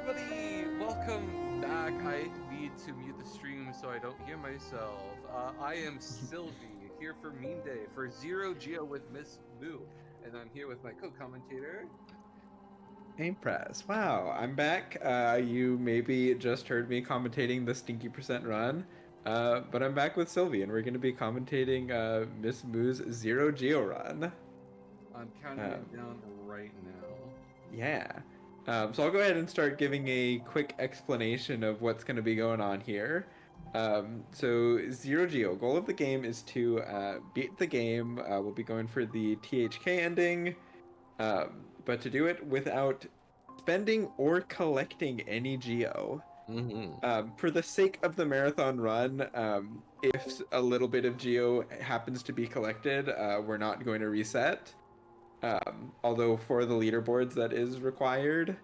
everybody! Welcome back. I need to mute the stream so I don't hear myself. I am Sylvie, here for Meme Day for Zero Geo with Miss Boo, and I'm here with my co-commentator. Hey Press. Wow, I'm back. You maybe just heard me commentating the Stinky Percent run, but I'm back with Sylvie, and we're going to be commentating Miss Moo's Zero Geo run. I'm counting Um, it down right now. yeah. So I'll go ahead and start giving a quick explanation of what's going to be going on here. So Zero Geo, goal of the game is to beat the game. We'll be going for the THK ending, but to do it without spending or collecting any Geo. Mm-hmm. For the sake of the marathon run, if a little bit of Geo happens to be collected, we're not going to reset. Although for the leaderboards that is required.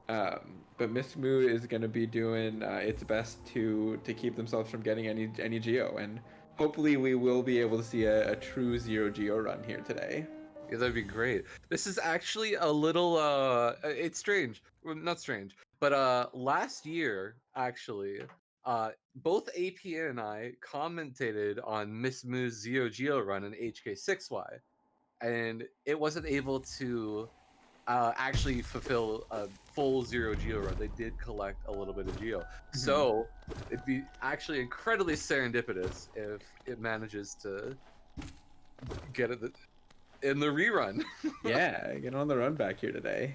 But Miss Moo is going to be doing its best to keep themselves from getting any Geo, and hopefully we will be able to see a true Zero Geo run here today. Yeah, that'd be great. This is actually a little it's strange. Well, not strange, but last year actually, both APN and I commentated on Miss Moo's Zero Geo run in HK6Y, and it wasn't able to actually fulfill a full Zero Geo run. They did collect a little bit of Geo. So it'd be actually incredibly serendipitous if it manages to get it in the rerun. Yeah, get on the run back here today.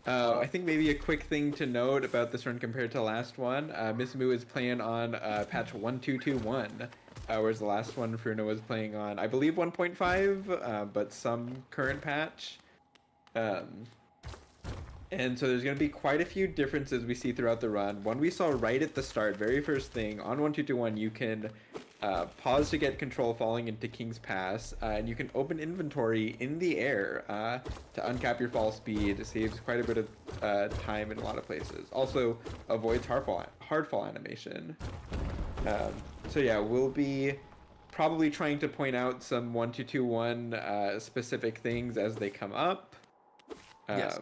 I think maybe a quick thing to note about this run compared to the last one, Miss Moo is playing on patch 1221, whereas the last one Fruno was playing on, I believe 1.5, but some current patch. And so there's going to be quite a few differences we see throughout the run. One we saw right at the start, very first thing, on 1221 you can pause to get control falling into King's Pass, and you can open inventory in the air to uncap your fall speed. It saves quite a bit of time in a lot of places. Also avoids hard fall animation. So yeah, we'll be probably trying to point out some 1221 specific things as they come up. Yes.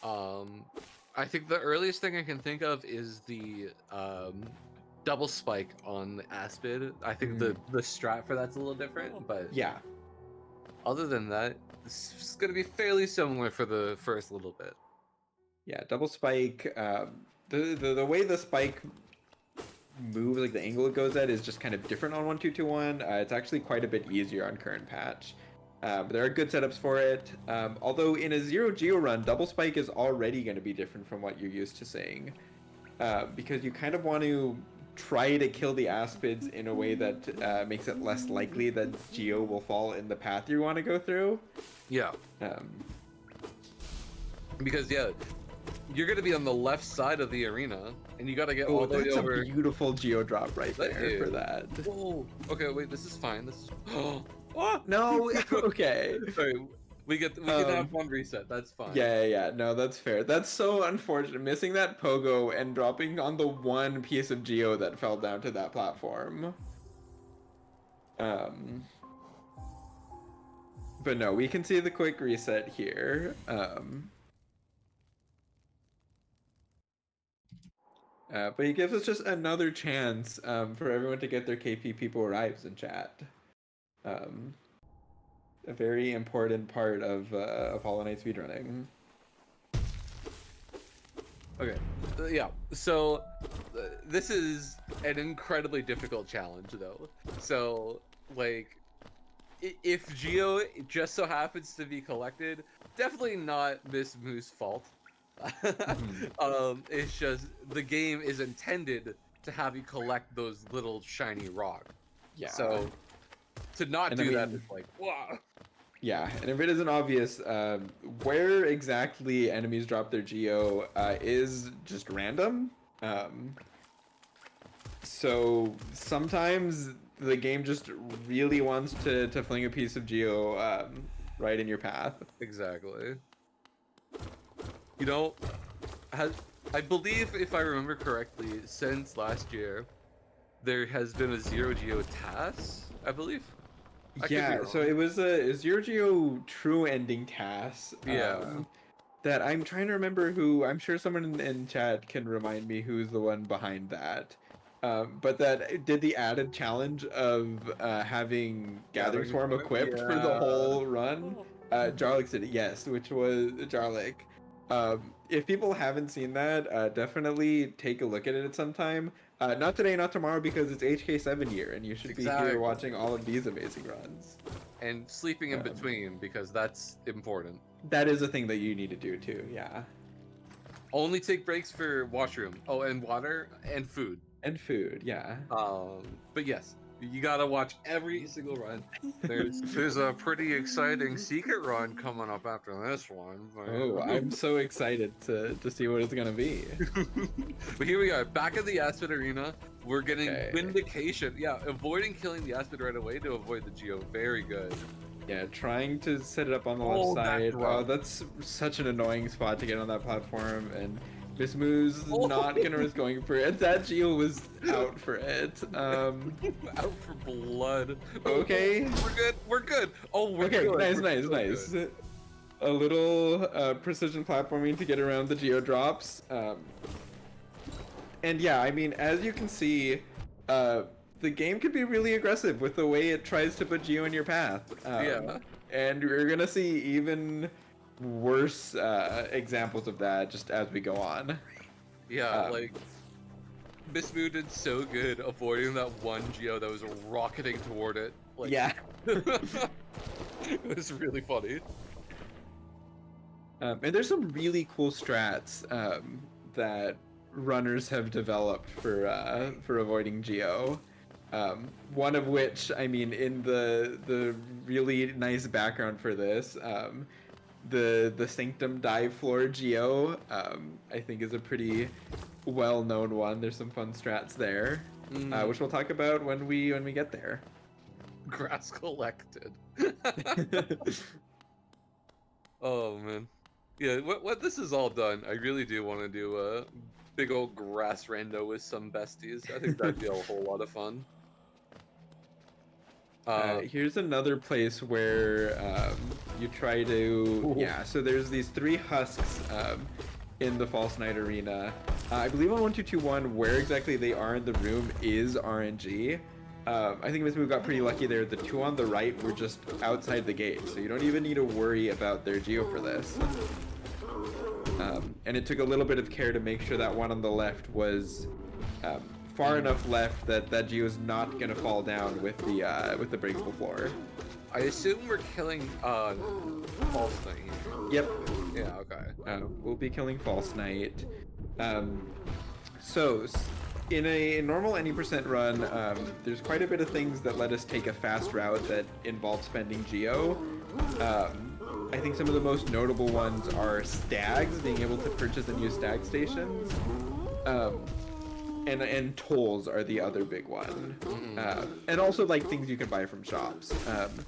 I think the earliest thing I can think of is the double spike on the Aspid. I think the strat for that's a little different, but yeah. Other than that, it's going to be fairly similar for the first little bit. Yeah, double spike. The way the spike moves, like the angle it goes at, is just kind of different on 1221. It's actually quite a bit easier on current patch. But there are good setups for it. Although in a Zero Geo run, double spike is already going to be different from what you're used to seeing. Because you kind of want to try to kill the Aspids in a way that makes it less likely that Geo will fall in the path you want to go through. Yeah. Because, yeah, you're going to be on the left side of the arena, and you got to get all the way over. That's a beautiful Geo drop right there for that. Whoa. Okay, wait, this is fine. This is... Oh, no, okay. Sorry, we can have one reset. That's fine. Yeah. No, that's fair. That's so unfortunate. Missing that pogo and dropping on the one piece of Geo that fell down to that platform. But no, we can see the quick reset here. But he gives us just another chance for everyone to get their KP People Arrives in chat. A very important part of Hollow Knight speedrunning. Okay, yeah, so this is an incredibly difficult challenge, though. So, like, if Geo just so happens to be collected, definitely not Miss Moo's fault. It's just the game is intended to have you collect those little shiny rocks. Yeah. So to not do that is like, wow. Yeah, and if it isn't obvious, where exactly enemies drop their Geo is just random. So sometimes the game just really wants to fling a piece of Geo right in your path. Exactly. You know, I believe, if I remember correctly, since last year, there has been a Zero Geo TAS, I believe. Yeah, so it was a Zero Geo True Ending TAS. Yeah. that I'm trying to remember who. I'm sure someone in chat can remind me who's the one behind that. But that did the added challenge of having Gathering Swarm equipped for the whole run. Jarlik did it, yes, which was Jarlik. If people haven't seen that, definitely take a look at it at some time. Not today, not tomorrow, because it's HK7 year, and you should be here watching all of these amazing runs. And sleeping in between, because that's important. That is a thing that you need to do too, yeah. Only take breaks for washroom. Oh, and water and food. And food, yeah. But yes, you gotta watch every single run. There's a pretty exciting secret run coming up after this one. Oh, I'm so excited to see what it's gonna be. But here we are, back at the Aspid Arena. We're getting Vindication. Yeah, avoiding killing the Aspid right away to avoid the Geo. Very good. Yeah, trying to set it up on the left side. Oh, that's such an annoying spot to get on that platform, and Bismu's not gonna risk going for it. That Geo was out for it. Out for blood. Okay. We're good. We're good. Oh, we're okay, good. Nice. A little precision platforming to get around the Geo drops. And yeah, I mean, as you can see, the game can be really aggressive with the way it tries to put Geo in your path. Yeah. And we're gonna see even worse examples of that just as we go on. Yeah, like Bismu did so good avoiding that one Geo that was rocketing toward it. Like, yeah. It was really funny. And there's some really cool strats that runners have developed for avoiding Geo. One of which, I mean, in the really nice background for this, the Sanctum dive floor Geo, I think is a pretty well-known one. There's some fun strats there, which we'll talk about when we get there. Grass collected. Oh man, yeah. What this is all done, I really do want to do a big old grass rando with some besties. I think that'd be a whole lot of fun. Here's another place where you try to... Yeah, so there's these 3 husks in the False Knight Arena. I believe on 1221 where exactly they are in the room is RNG. I think Bismu got pretty lucky there. The 2 on the right were just outside the gate, so you don't even need to worry about their Geo for this. And it took a little bit of care to make sure that one on the left was far enough left that Geo is not going to fall down with the breakable floor. I assume we're killing False Knight. Yep. Yeah, okay. We'll be killing False Knight. So in a normal any percent run, there's quite a bit of things that let us take a fast route that involve spending Geo. I think some of the most notable ones are stags, being able to purchase and use stag stations. And tolls are the other big one. And also like things you can buy from shops. One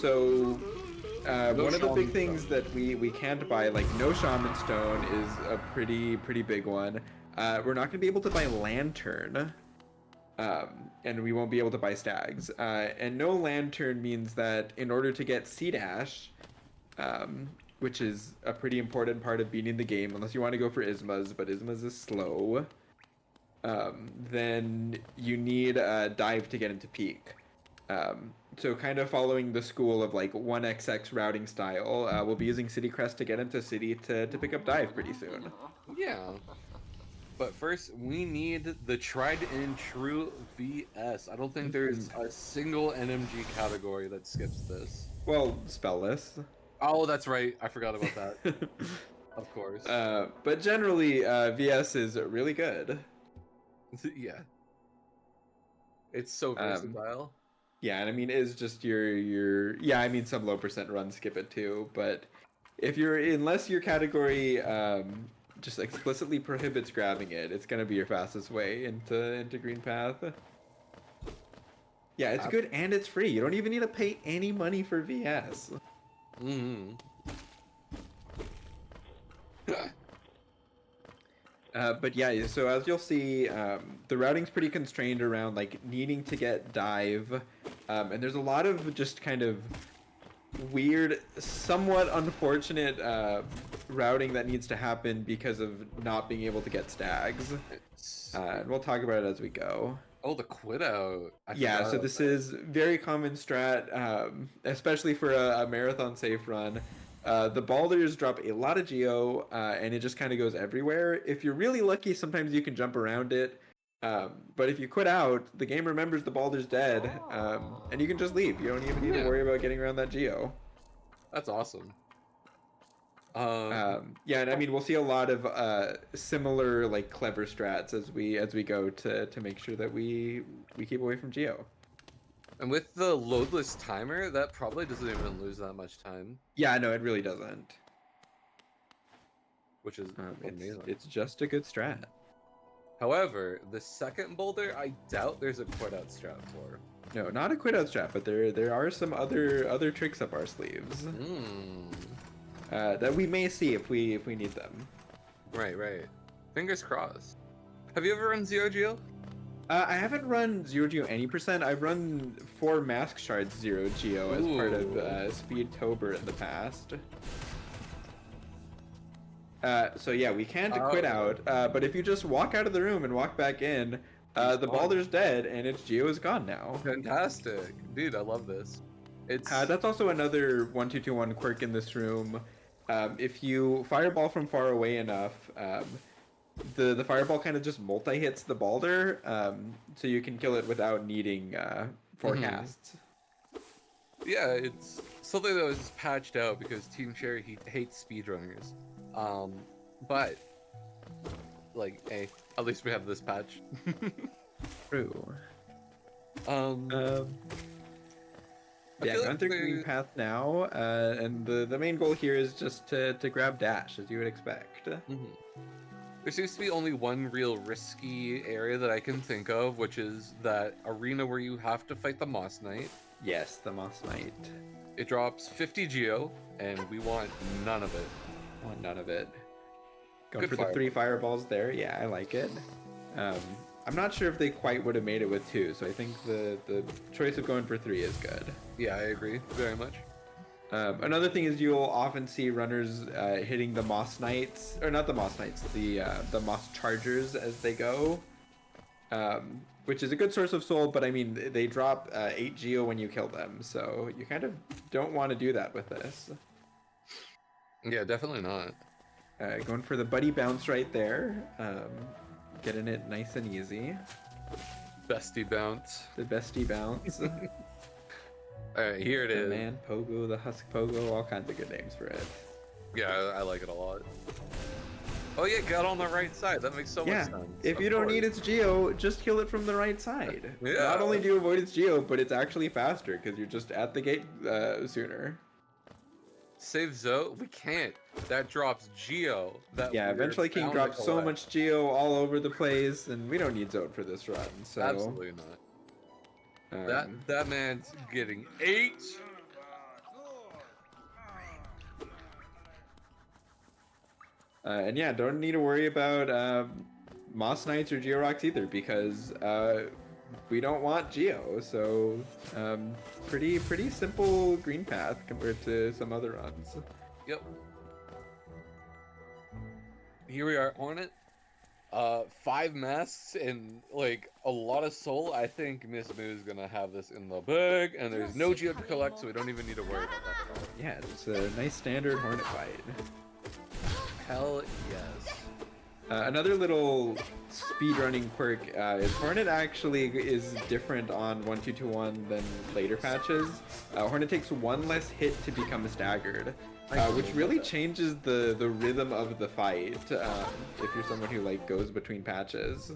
of the big things that we can't buy, like no Shaman Stone, is a pretty big one. We're not going to be able to buy Lantern. And we won't be able to buy stags. And no Lantern means that in order to get Sea Dash, which is a pretty important part of beating the game, unless you want to go for Ismas, but Ismas is slow, then you need a dive to get into peak. So kind of following the school of like 1xx routing style, we'll be using City Crest to get into City to pick up dive pretty soon. Yeah. But first, we need the tried and true VS. I don't think there's a single NMG category that skips this. Well, spellless. Oh, that's right. I forgot about that. Of course. But generally, VS is really good. Yeah. It's so versatile. Yeah, and I mean, it's just your yeah, I mean, some low percent runs skip it too, but if unless your category just explicitly prohibits grabbing it, it's gonna be your fastest way into Green Path. Yeah, it's good and it's free. You don't even need to pay any money for VS. But yeah, so as you'll see, the routing's pretty constrained around like needing to get dive, and there's a lot of just kind of weird, somewhat unfortunate routing that needs to happen because of not being able to get stags. And we'll talk about it as we go. Oh, the quit out. I Yeah, forgot so about this that. is very common strat, especially for a marathon safe run. The balders drop a lot of geo, and it just kind of goes everywhere. If you're really lucky, sometimes you can jump around it. But if you quit out, the game remembers the balder's dead, and you can just leave. You don't even need to Yeah, worry about getting around that geo. that's awesome. Yeah, and I mean we'll see a lot of similar like clever strats as we go to make sure that we keep away from geo. And with the loadless timer, that probably doesn't even lose that much time, Yeah, no, it really doesn't. which is amazing. It's just a good strat. However, the second boulder, I doubt there's a quit out strat for. No, not a quit out strat, but there are some other tricks up our sleeves Hmm. that we may see if we need them. Right, right. Fingers crossed. Have you ever run Zero Geo? I haven't run Zero Geo any percent. I've run 4 Mask Shards Zero Geo as part of Ooh. Speedtober in the past. So yeah, we can't quit Oh. out, but if you just walk out of the room and walk back in, He's the gone. Balder's dead and its Geo is gone now. Fantastic. Dude, I love this. It's That's also another 1-2-2-1 quirk in this room. If you fireball from far away enough, the fireball kind of just multi-hits the Balder, so you can kill it without needing forecasts. yeah, it's something that was patched out because Team Cherry he hates speedrunners. But like, hey, at least we have this patch. True. um, I Yeah, feel going like through Green Path now, and the main goal here is just to grab Dash, as you would expect. Mhm. There seems to be only one real risky area that I can think of, which is that arena where you have to fight the Moss Knight. Yes, the Moss Knight. It drops 50 Geo, and we want none of it. Want none of it. Going Good for the fire. 3 fireballs there. Yeah, I like it. I'm not sure if they quite would have made it with 2, so I think the choice of going for 3 is good. Yeah, I agree very much. Another thing is you'll often see runners hitting the Moss Knights, or not the Moss Knights, the Moss Chargers as they go, which is a good source of soul, but I mean, they drop 8 Geo when you kill them, so you kind of don't want to do that with this. Yeah, definitely not. Going for the buddy bounce right there, getting it nice and easy. Bestie bounce. The bestie bounce. All right, here it The is. man pogo, the husk pogo, all kinds of good names for it. Yeah, I like it a lot. Oh yeah, got on the right side. That makes so Yeah, much sense. if Of you don't course. need its geo, just kill it from the right side. Yeah. Not only do you avoid its geo, but it's actually faster because you're just at the gate sooner. Save Zoe? We can't. That drops Geo. That Yeah, we're eventually King bound to drops so collect. much geo all over the place, and we don't need Zode for this run. So Absolutely not. um, That man's getting 8. and yeah, don't need to worry about Moss Knights or Georox either because we don't want Geo. So pretty simple green path compared to some other runs. Yep. Here we are, Hornet. 5 masks and like a lot of soul. I think Miss Moo is gonna have this in the bag, and there's no Geo to collect, so we don't even need to worry about that at all. Yeah, it's a nice standard Hornet fight. Hell yes. Another little speedrunning quirk is Hornet actually is different on 1-2-2-1 than later patches. Hornet takes 1 less hit to become staggered, which really changes the rhythm of the fight if you're someone who like goes between patches.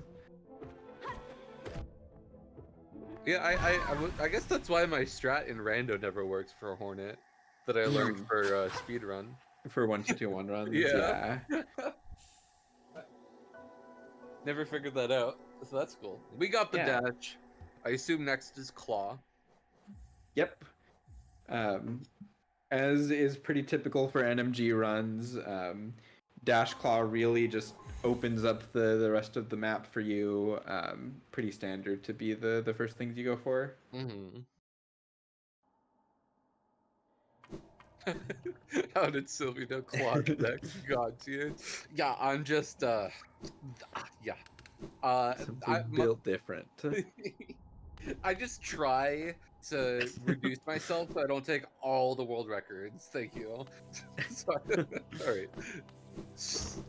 Yeah, I guess that's why my strat in rando never works for Hornet that I learned for speedrun. For 1-2-2-1 runs, Yeah. yeah. Never figured that out, so that's cool. We got the Yeah. dash. I assume next is claw. Yep. As is pretty typical for NMG runs, Dash Claw really just opens up the rest of the map for you. Pretty standard to be the first things you go for. Mm-hmm. How did Sylvie Claude next got to you? Yeah, I'm just yeah. Simply I built different. I just try to reduce myself so I don't take all the world records. Thank you. So, all right,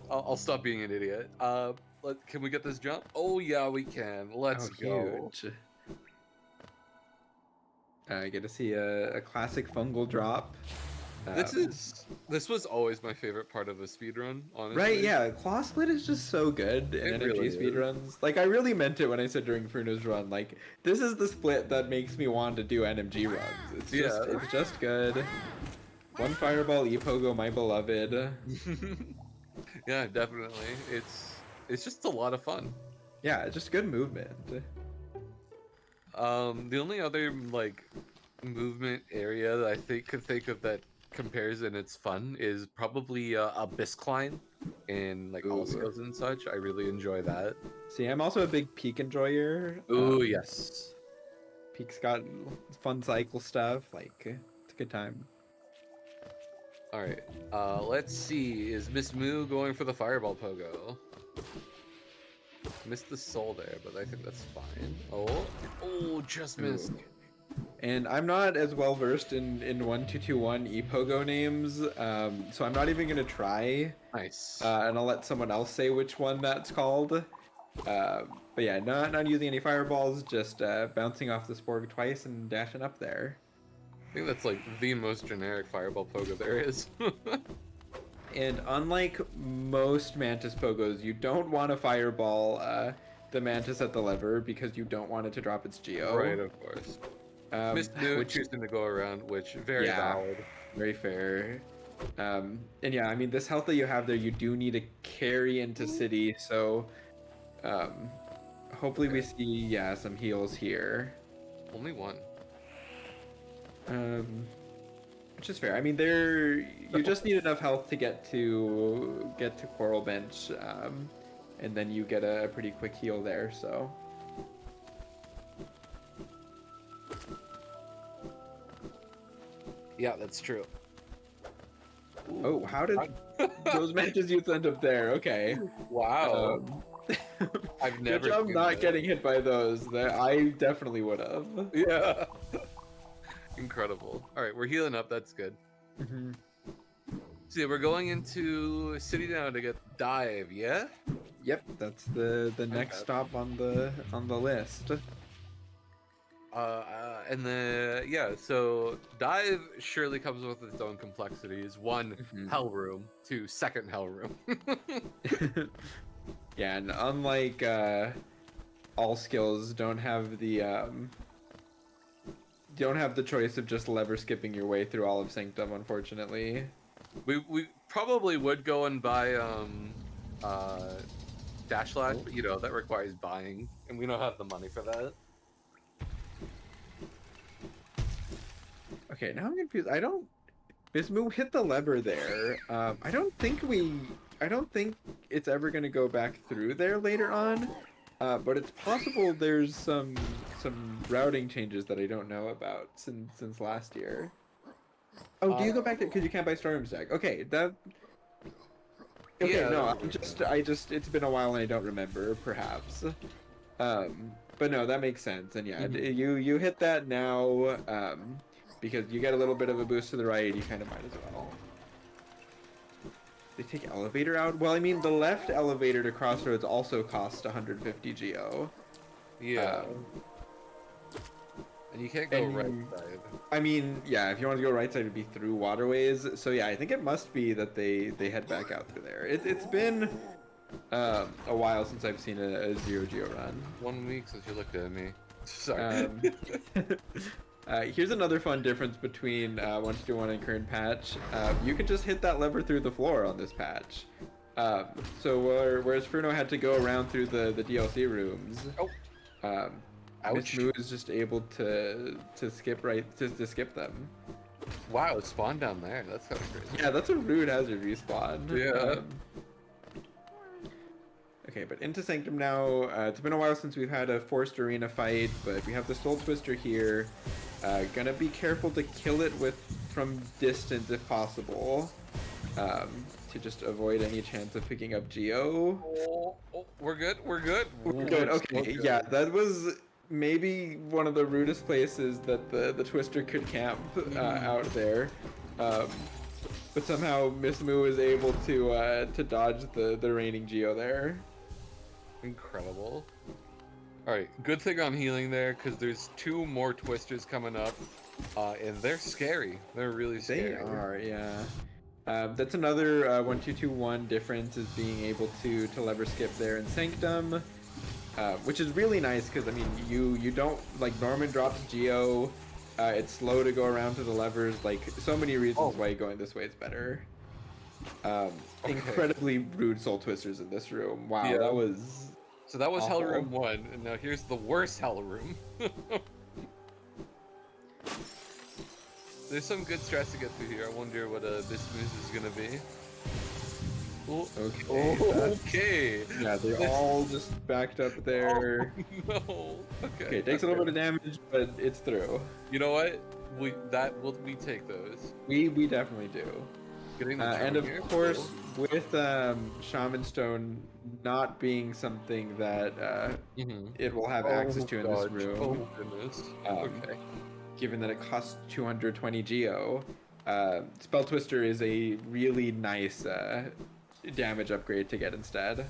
I'll stop being an idiot. Can we get this jump? Oh yeah, we can. Let's Oh, go. huge. I get to see a classic fungal drop. Um, This was always my favorite part of a speedrun, right, honestly. yeah, Claw Split is just so good in It NMG really is. speedruns. Like, I really meant it when I said during Fruno's run, like, this is the split that makes me want to do NMG runs. Yeah. It's just good. One Fireball Epogo, my beloved. Yeah, definitely. It's just a lot of fun. Yeah, just good movement. The only other like movement area that I could think of that compares and it's fun is probably Abyss Climb in like all Ooh. skills and such. I really enjoy that. See, I'm also a big Peak enjoyer. Ooh, yes. Peak's got fun cycle stuff. Like, it's a good time. All right. Let's see. Is Miss Moo going for the fireball pogo? Missed the soul there, but I think that's fine. Oh, just missed. Ooh. And I'm not as well versed in 1221 Epogo names, so I'm not even gonna try. Nice. And I'll let someone else say which one that's called. But yeah, not using any fireballs, just bouncing off the Sporg twice and dashing up there. I think that's like the most generic fireball pogo there is. And unlike most Mantis Pogos, you don't want to fireball the Mantis at the lever because you don't want it to drop its Geo. Right, of course. Miss Moo choosing to go around, which very valid. Very fair. And yeah, I mean, this health that you have there, you do need to carry into city, so hopefully we see, some heals here. Only one. Which is fair. I mean, you just need enough health to get to Coral Bench, and then you get a pretty quick heal there. So. Yeah, that's true. Oh, how did those Mantis youth end up there? Okay. Wow. I've never. Good job not getting hit by those. I definitely would have. Yeah. Incredible. All right, we're healing up. That's good. Mm-hmm. So yeah, we're going into city now to get dive. Yeah. Yep, that's the next stop on the list. So dive surely comes with its own complexities. One, hell room. Two, second hell room. Yeah, and unlike all skills, don't have the choice of just lever skipping your way through all of Sanctum, unfortunately. We probably would go and buy Dash Slash, but that requires buying, and we don't have the money for that. Okay, now I'm confused. Bismu hit the lever there. I don't think it's ever gonna go back through there later on. But it's possible there's some routing changes that I don't know about since last year. Oh, do you go back to because you can't buy Storm Stack? Okay, that. Okay, Yeah, no, it's been a while and I don't remember, perhaps. But no, that makes sense. And yeah, you hit that now, because you get a little bit of a boost to the right, you kind of might as well. They take elevator out? Well, I mean, the left elevator to Crossroads also costs 150 Geo. Yeah. And you can't go right side. I mean, yeah, if you want to go right side, it'd be through waterways. So yeah, I think it must be that they head back out through there. It's been a while since I've seen a 0 Geo run. 1 week since you looked at me. Sorry. Here's another fun difference between 1.2.1 and current patch. You can just hit that lever through the floor on this patch. So whereas Fruno had to go around through the DLC rooms, Miss Moo is just able to skip to skip them. Wow, it spawned down there. That's kind of crazy. Yeah, that's a rude hazard respawn. Yeah. Okay, but into Sanctum now. It's been a while since we've had a forced arena fight, but we have the Soul Twister here. Gonna be careful to kill it with from distance if possible, to just avoid any chance of picking up Geo. We're good. We're good. We're good. so Okay, good. yeah, that was maybe one of the rudest places that the Twister could camp out there. But somehow Miss Moo is able to dodge the reigning Geo there. Incredible. All right, good thing I'm healing there because there's 2 more Twisters coming up, and they're scary. They're really scary. They are, yeah. That's another 1-2-2-1 difference, is being able to lever skip there in Sanctum, which is really nice because I mean you don't, like, Norman drops Geo, it's slow to go around to the levers, like so many reasons why going this way is better. Incredibly rude Soul Twisters in this room. Wow, Yeah. that was. So that was Hell awful. Room 1, and now here's the worst Hell Room. There's some good strats to get through here. I wonder what this news is gonna be. Oh, okay. Yeah, they're all just backed up there. Oh, no. Okay. Okay, it takes a little bit of damage, but it's through. You know what? We take those. We definitely do. Getting the And of here, course, with Shaman Stone not being something that it will have access to in this room, Oh goodness. Okay. given that it costs 220 Geo, Spell Twister is a really nice damage upgrade to get instead.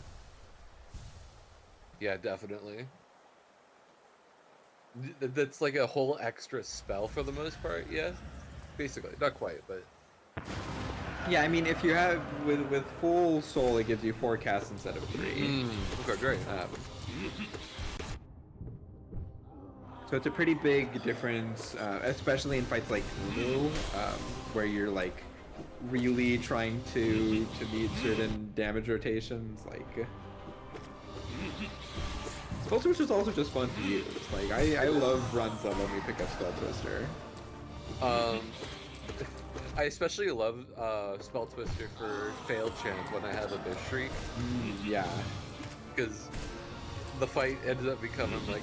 Yeah, definitely. That's like a whole extra spell for the most part. Yeah, basically, not quite, but. Yeah, I mean, if you have with full soul, it gives you 4 casts instead of 3. Okay, great. So it's a pretty big difference, especially in fights like Umu, where you're like really trying to meet certain damage rotations. Like, Spell Twister is also just fun to use. Like, I love runs that let me pick up Spell Twister. I especially love Spell Twister for failed chance when I have a Bish Shriek. Yeah. Because the fight ended up becoming like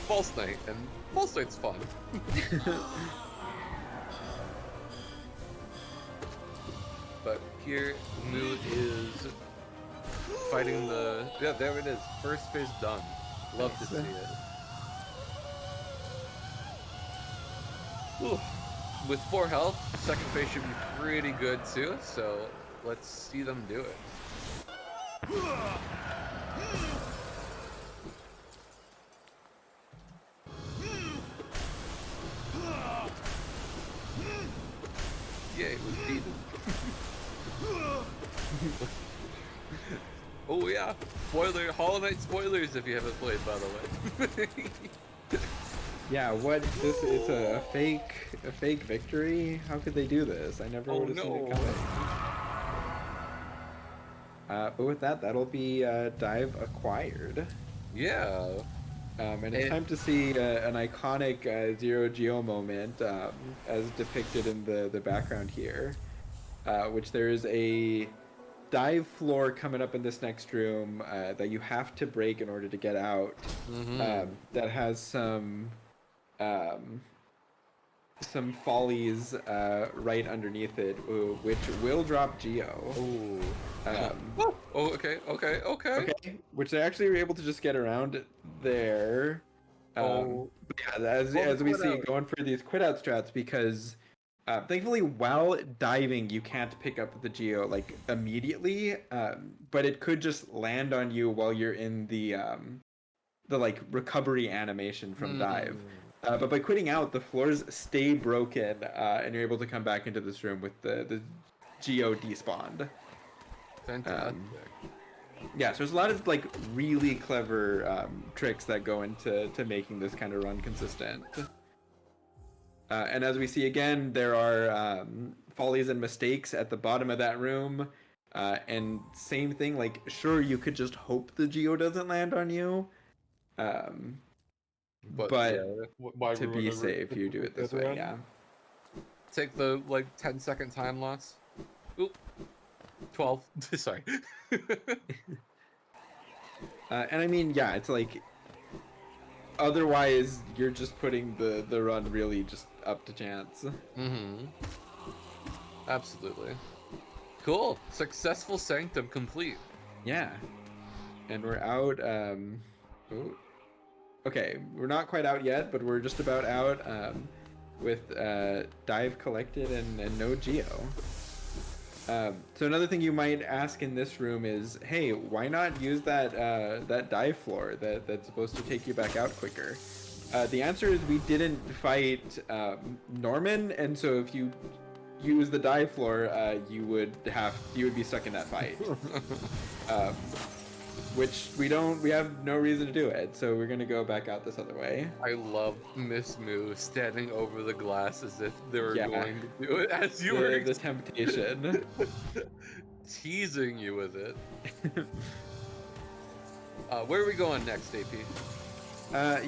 False Knight, and False Knight's fun. But here, Moo is fighting the... Yeah, there it is. First phase done. Love to see it. Ooh. With 4 health, second phase should be pretty good too, so let's see them do it. Yeah, it was beaten. Oh yeah, spoiler, Hollow Knight spoilers if you haven't played, by the way. Yeah, what this? It's a fake victory. How could they do this? I never would have seen it coming. But with that, that'll be dive acquired. Yeah. And it's time to see an iconic Zero Geo moment, as depicted in the background here, which there is a dive floor coming up in this next room that you have to break in order to get out. That has some follies right underneath it, which will drop Geo. Okay. Okay, which they actually were able to just get around there. But yeah, as we see, going for these quit out strats, because thankfully while diving you can't pick up the Geo like immediately, but it could just land on you while you're in the like recovery animation from dive. But by quitting out, the floors stay broken, and you're able to come back into this room with the Geo despawned. Fantastic. Yeah, so there's a lot of like really clever tricks that go into making this kind of run consistent. And as we see again, there are follies and mistakes at the bottom of that room. And same thing, like sure you could just hope the Geo doesn't land on you. But yeah, to be safe, you do it this way, yeah. Take the like 10-second time loss. Oop. 12. Sorry. And I mean, yeah, it's like otherwise you're just putting the run really just up to chance. Absolutely. Cool. Successful sanctum complete. Yeah. And we're out. Ooh. Okay, we're not quite out yet, but we're just about out with dive collected and no geo. So another thing you might ask in this room is, hey, why not use that dive floor that's supposed to take you back out quicker? The answer is we didn't fight Norman, and so if you use the dive floor, you would be stuck in that fight. Which we have no reason to do it, so we're gonna go back out this other way. I love Miss Moo standing over the glass as if they were Yeah. going to do it as you were The temptation. teasing you with it. Where are we going next, AP?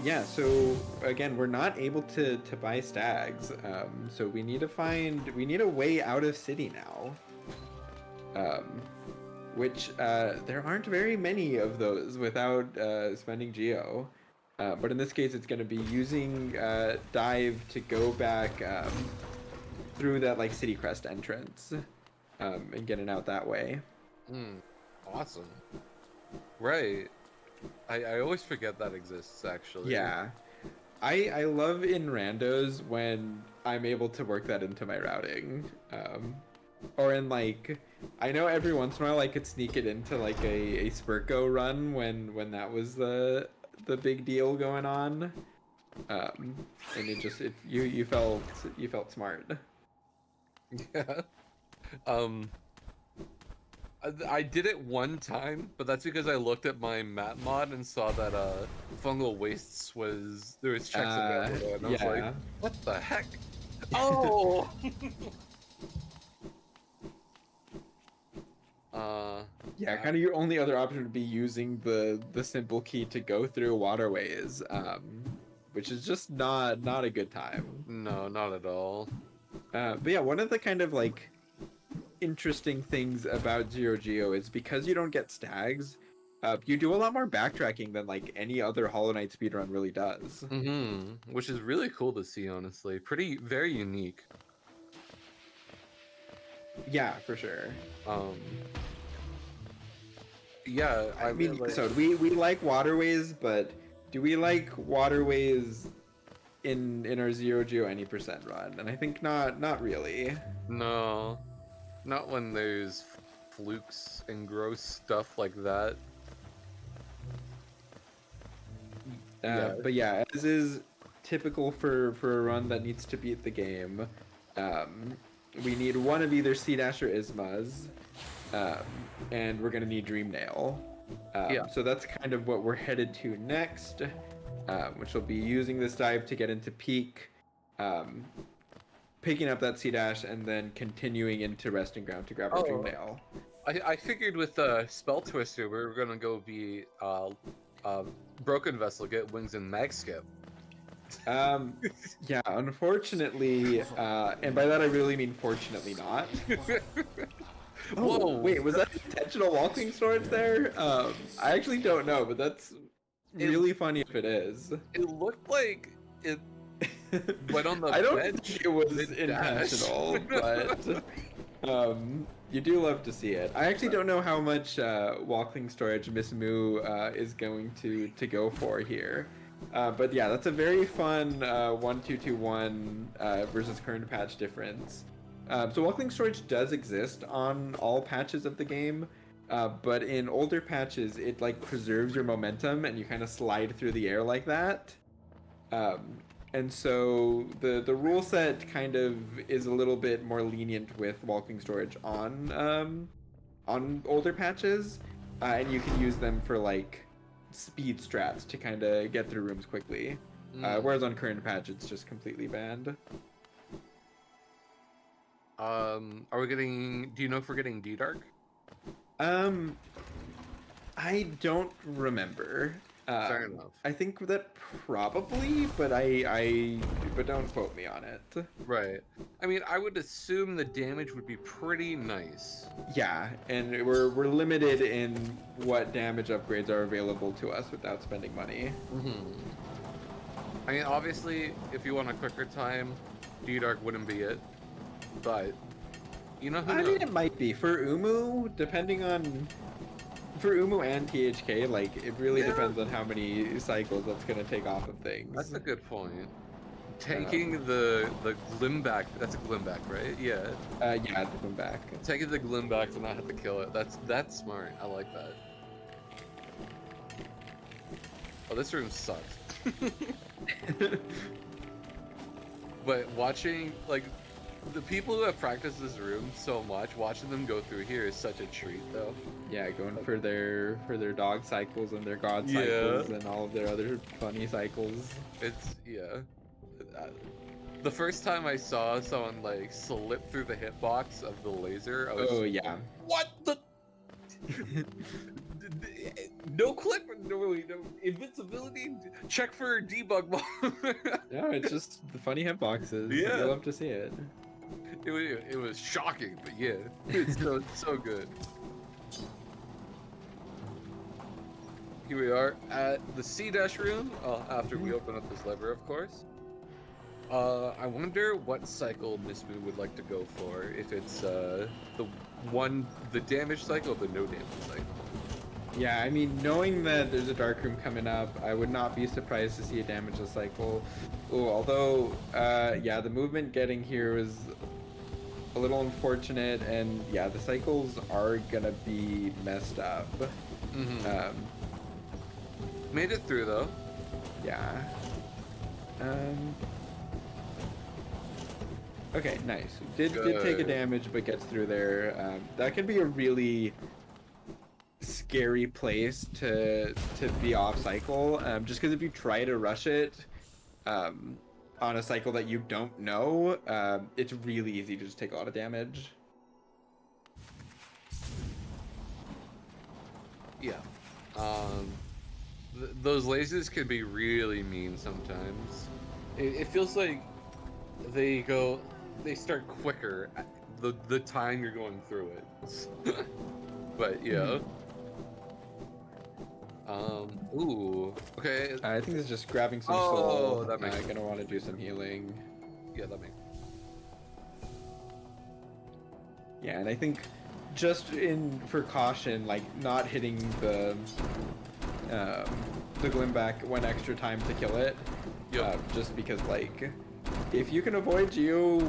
Yeah, so again, we're not able to buy stags, so we need a way out of city now. Which there aren't very many of those without spending geo. But in this case, it's going to be using dive to go back through that like city crest entrance and getting out that way. Awesome. Right. I always forget that exists, actually. Yeah. I love in randos when I'm able to work that into my routing. Or in like, I know every once in a while I could sneak it into like a Spurko run when that was the big deal going on. And you felt smart. Yeah. I did it one time, but that's because I looked at my map mod and saw that fungal wastes there was checks available, and I was like, what the heck? Oh. Yeah, kind of your only other option would be using the simple key to go through waterways, which is just not a good time. No, not at all. But yeah, one of the kind of like interesting things about Zero Geo is because you don't get stags, you do a lot more backtracking than like any other Hollow Knight speedrun really does. Which is really cool to see, honestly. Very unique. Yeah, for sure. Yeah, I mean, like... so we like waterways, but do we like waterways in our Zero Geo any percent run? And I think not really. No, not when there's flukes and gross stuff like that. But yeah, as is typical for a run that needs to beat the game, we need one of either C-Dash or Isma's. And we're gonna need Dreamnail. So that's kind of what we're headed to next, which will be using this dive to get into Peak, picking up that C-Dash, and then continuing into Resting Ground to grab our Dreamnail. I figured with Spell Twister we were gonna go be Broken Vessel, get Wings, and Mag Skip. Yeah, unfortunately, and by that I really mean fortunately not. Oh, whoa! Wait, was that intentional walking storage there? I actually don't know, but that's really funny if it is. It looked like it went on the I don't bench. think it was intentional, but you do love to see it. I actually don't know how much walking storage Miss Moo is going to go for here. But yeah, that's a very fun 1-2-2-1 versus current patch difference. So walking storage does exist on all patches of the game, but in older patches it like preserves your momentum and you kind of slide through the air like that. And so the rule set kind of is a little bit more lenient with walking storage on older patches, and you can use them for like speed strats to kind of get through rooms quickly. Whereas on current patch it's just completely banned. Are we getting? Do you know if we're getting D-Dark? I don't remember. Fair enough. I think that probably, but but don't quote me on it. Right. I mean, I would assume the damage would be pretty nice. Yeah, and we're limited in what damage upgrades are available to us without spending money. I mean, obviously, if you want a quicker time, D-Dark wouldn't be it. But You know who I knows? mean, it might be for Umu, depending on for Umu and THK. Like, it really Yeah. depends on how many cycles that's gonna take off of That's things. a good point. Um, Taking the Glimback, that's a Glimback, right? Yeah. yeah, to come back. Taking the Glimback to not have to kill it. That's smart. I like that. Oh, this room sucks. But watching like the people who have practiced this room so much, watching them go through here is such a treat, though. Yeah, going for their dog cycles and their god Yeah. cycles and all of their other funny cycles. It's yeah. Uh, The first time I saw someone like slip through the hitbox of the laser, I was Oh yeah. what the no clip, no invincibility. Check for debug ball. No, it's just the funny hitboxes. Yeah. You love to see it. It was shocking, but yeah, it's so good. Here we are at the C-dash room. After we open up this lever, of course. I wonder what cycle Miss Moo would like to go for. If it's the damage cycle, or the no damage cycle. Yeah, I mean, knowing that there's a dark room coming up, I would not be surprised to see a damageless cycle. Oh, although, yeah, the movement getting here was a little unfortunate, and yeah, the cycles are gonna be messed up. Made it through though. Yeah. Okay, nice. Did take a Good. damage, but gets through there. That can be a really scary place to be off cycle. Just because if you try to rush it, on a cycle that you don't know, it's really easy to just take a lot of damage. Yeah. Those lasers can be really mean sometimes. It feels like they start quicker at the time you're going through it. But yeah. Ooh. Okay. I think it's just grabbing some Oh, soul. that makes sense. Gonna want to do some healing. Yeah, that makes. Yeah, and I think just for caution, like not hitting the Glimback one extra time to kill it. Yep. Just because, like, if you can avoid Geo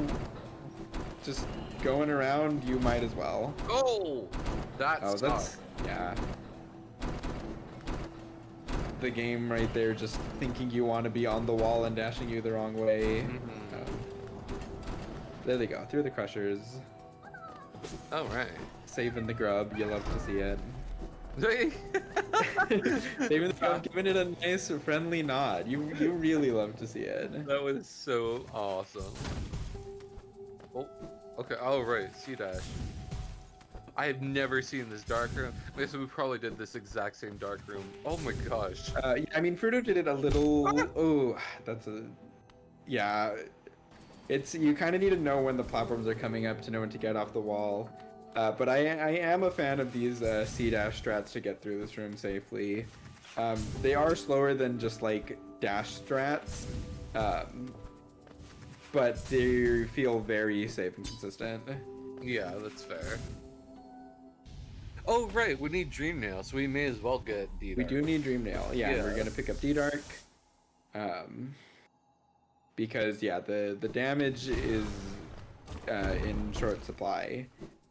just going around, you might as well. Oh, that's tough. Yeah. The game right there, just thinking you want to be on the wall and dashing you the wrong way. There they go, through the crushers. All right. Saving the grub, you love to see it. Hey. Saving the grub, giving it a nice friendly nod. You really love to see it. That was so awesome. Oh, okay. Oh, right. C-dash. I have never seen this dark room. I guess we probably did this exact same dark room. Oh my gosh. Yeah, I mean, Fruto did it a little. Oh, that's a. Yeah. It's you kind of need to know when the platforms are coming up to know when to get off the wall. But I am a fan of these C-dash strats to get through this room safely. They are slower than just like dash strats, but they feel very safe and consistent. Yeah, that's fair. Oh, right. We need Dream Nail, so we may as well get D-Dark. We do need Dream Nail. Yeah, Yeah. we're gonna pick up D-Dark. Because yeah, the damage is in short supply.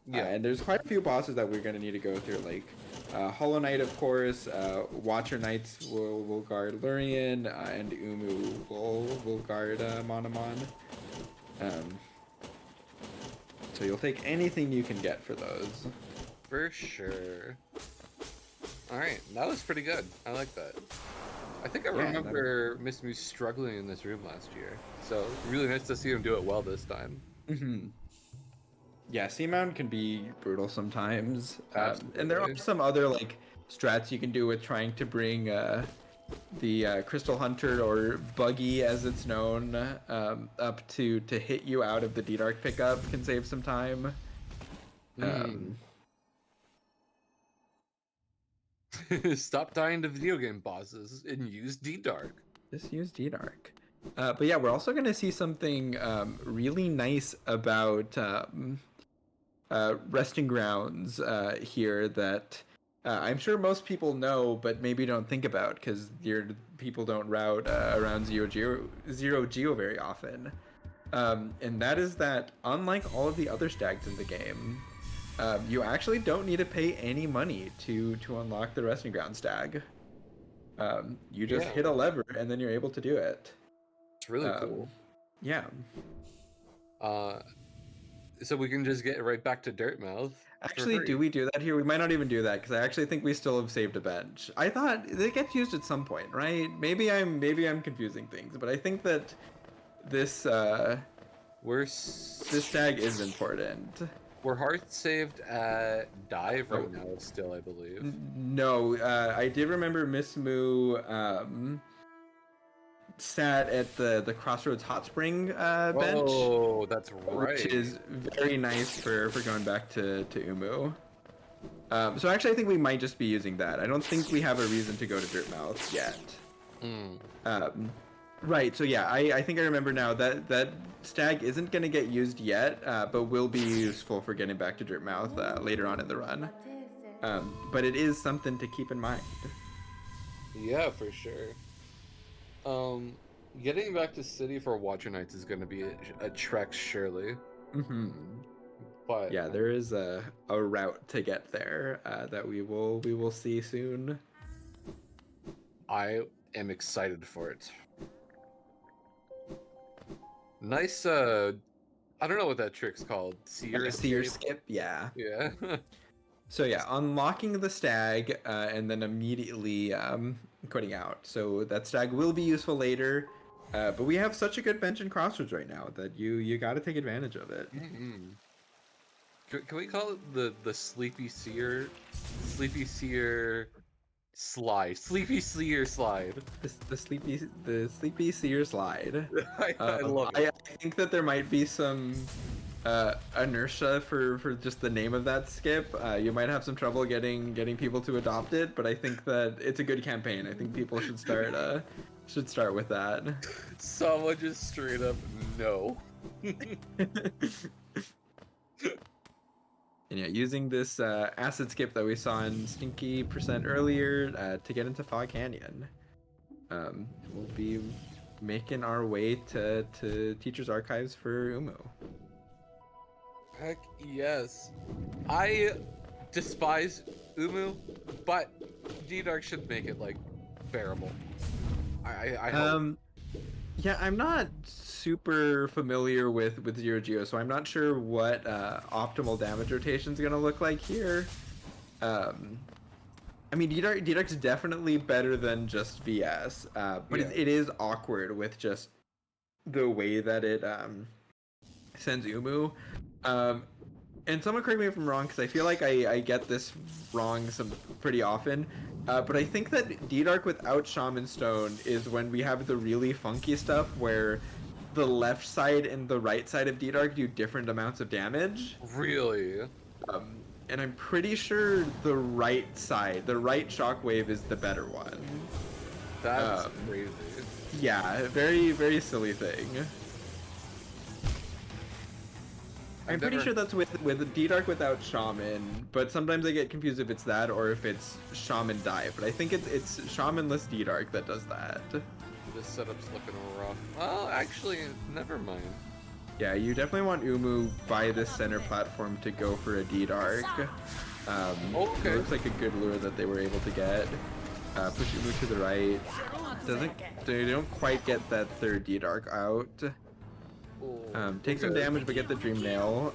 Yeah. And there's quite a few bosses that we're gonna need to go through, like Hollow Knight, of course. Watcher Knights will guard Lurien, and Umu will guard Monomon. So you'll take anything you can get for those. For sure. Alright, that was pretty good. I like that. I think I Yeah, remember Miss Moo struggling in this room last year. So, really nice to see him do it well this time. Yeah, Seamound can be brutal sometimes. And there are Absolutely. some other like strats you can do with trying to bring the Crystal Hunter, or Buggy as it's known, up to hit you out of the D-Dark pickup can save some time. Stop dying to video game bosses and use D-Dark. Just use D-Dark. But yeah, we're also going to see something really nice about resting grounds here that I'm sure most people know, but maybe don't think about because your people don't route around zero geo very often. And that is that unlike all of the other stags in the game, you actually don't need to pay any money to unlock the resting ground stag. You just Yeah. hit a lever and then you're able to do it. It's really cool. Yeah. So we can just get right back to Dirtmouth. Actually, do we do that here? We might not even do that because I actually think we still have saved a bench. I thought it gets used at some point, right? Maybe I'm confusing things, but I think that this this stag is important. We're hard saved at dive right now still, I believe. No, I did remember Miss Moo sat at the Crossroads Hot Spring bench. Oh, that's right. Which is very nice for going back to Umu. So actually, I think we might just be using that. I don't think we have a reason to go to Dirtmouth yet. Right. So yeah, I think I remember now that stag isn't going to get used yet, but will be useful for getting back to Dirtmouth later on in the run. But it is something to keep in mind. Yeah, for sure. Getting back to city for Watcher Nights is going to be a trek, surely. But yeah, there is a route to get there that we will see soon. I am excited for it. Nice. I don't know what that trick's called. Seer skip. Yeah. Yeah. So yeah, unlocking the stag and then immediately quitting out. So that stag will be useful later, but we have such a good bench in Crossroads right now that you got to take advantage of it. Can we call it the Sleepy Seer slide? Sleepy Seer slide. The Sleepy Seer slide. I love it. I think that there might be some inertia for just the name of that skip. You might have some trouble getting people to adopt it, but I think that it's a good campaign. I think people should start with that. Someone just straight up no. And yeah, using this acid skip that we saw in Stinky % earlier to get into Fog Canyon, we'll be making our way to Teacher's Archives for Umu. Heck yes. I despise Umu, but D-Dark should make it like bearable. I hope. Yeah, I'm not super familiar with Zero Geo, so I'm not sure what optimal damage rotation is gonna look like here. I mean, D-Dark's definitely better than just VS, but Yeah. it is awkward with just the way that it sends Umu. And someone correct me if I'm wrong, because I feel like I get this wrong pretty often. But I think that D-Dark without Shaman Stone is when we have the really funky stuff where the left side and the right side of D-Dark do different amounts of damage. Really? And I'm pretty sure the right side, the right shockwave is the better one. That's crazy. Yeah, very, very silly thing. I'm pretty sure that's with D-Dark without Shaman, but sometimes I get confused if it's that or if it's Shaman Dive. But I think it's Shamanless D-Dark that does that. This setup's looking rough. Well, actually, never mind. Yeah, you definitely want Umu by this center platform to go for a D-Dark. Okay. It looks like a good lure that they were able to get. Push Umu to the right. They don't quite get that third D-Dark out. Take some damage, but get the Dream Nail.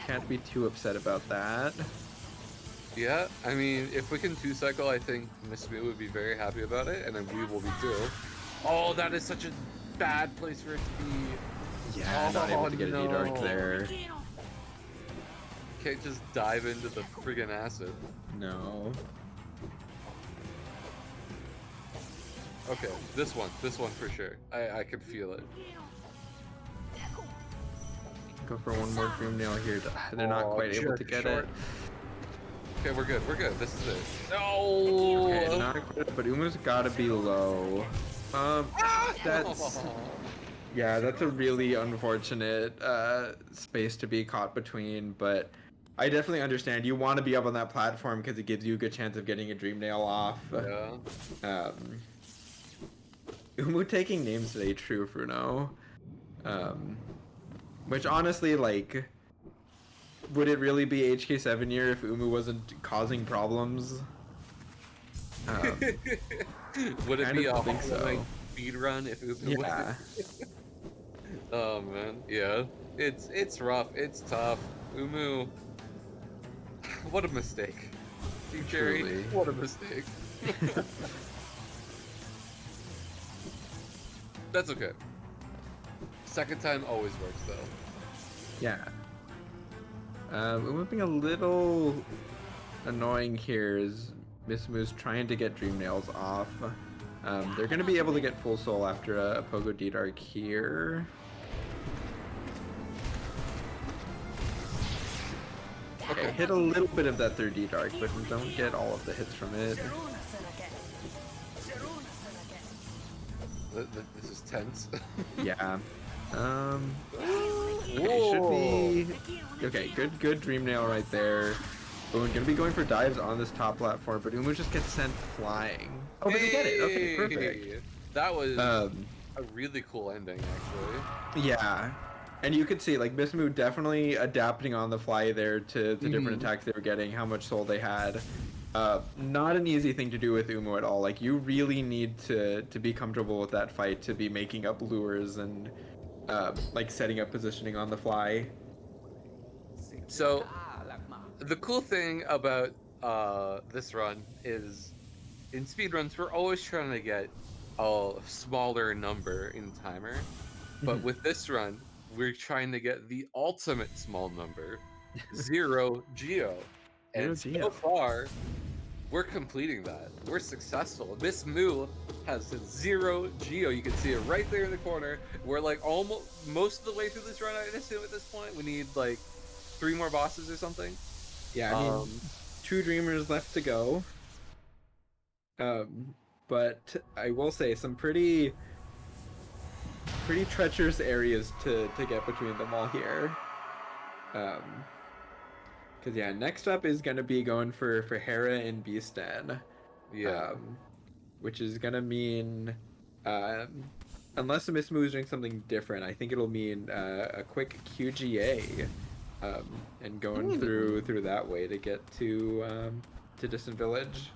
Can't be too upset about that. Yeah, I mean, if we can 2-cycle, I think Miss Moo would be very happy about it, and then we will be too. Oh, that is such a bad place for it to be. Yeah, not able to get a D-Dark there. Can't just dive into the friggin' acid. No. Okay, this one for sure. I can feel it. Go for one more Dream Nail here. They're not quite able to get it. Okay, we're good. This is it. No! Okay, not quite, but Umu's gotta be low. That's... Yeah, that's a really unfortunate space to be caught between, but I definitely understand. You want to be up on that platform because it gives you a good chance of getting a Dream Nail off. Yeah. Um, Umu taking names today, true, Fruno. Um, which honestly, like, would it really be HK7 year if Umu wasn't causing problems? Um, Would it kind be a of think Hollow Knight so. speed run if it was? Yeah. Oh man, yeah. It's rough. It's tough. Umu, what a mistake. See, Jerry, Truly. what a mistake. That's okay. Second time always works though. Yeah. Umu being a little annoying here is Miss Moose trying to get Dream Nails off. They're going to be able to get Full Soul after a Pogo D-Dark here. Okay, hit a little bit of that third D-Dark, but don't get all of the hits from it. This is tense. Yeah. Okay, should be... Okay, good Dream Nail right there. Boone gonna be going for dives on this top platform, but Umu just gets sent flying. Oh, but he get it. Okay, perfect. Hey! That was a really cool ending, actually. Yeah. And you could see, like, Bismu definitely adapting on the fly there to the different attacks they were getting, how much soul they had. Not an easy thing to do with Umu at all. Like, you really need to be comfortable with that fight to be making up lures and, like, setting up positioning on the fly. So, the cool thing about this run is, in speedruns, we're always trying to get a smaller number in timer. But with this run, we're trying to get the ultimate small number, 0 Geo. And so far, we're completing that. We're successful. Miss Moo has 0 Geo. You can see it right there in the corner. We're like almost most of the way through this run, I assume at this point. We need like 3 more bosses or something. Yeah, I mean, 2 Dreamers left to go. But I will say some pretty treacherous areas to get between them all here. Because yeah, next up is gonna be going for Hera and Beastan. Yeah. Which is gonna mean, unless the Miss Moo is doing something different, I think it'll mean a quick QGA, and going through that way to get to Distant Village.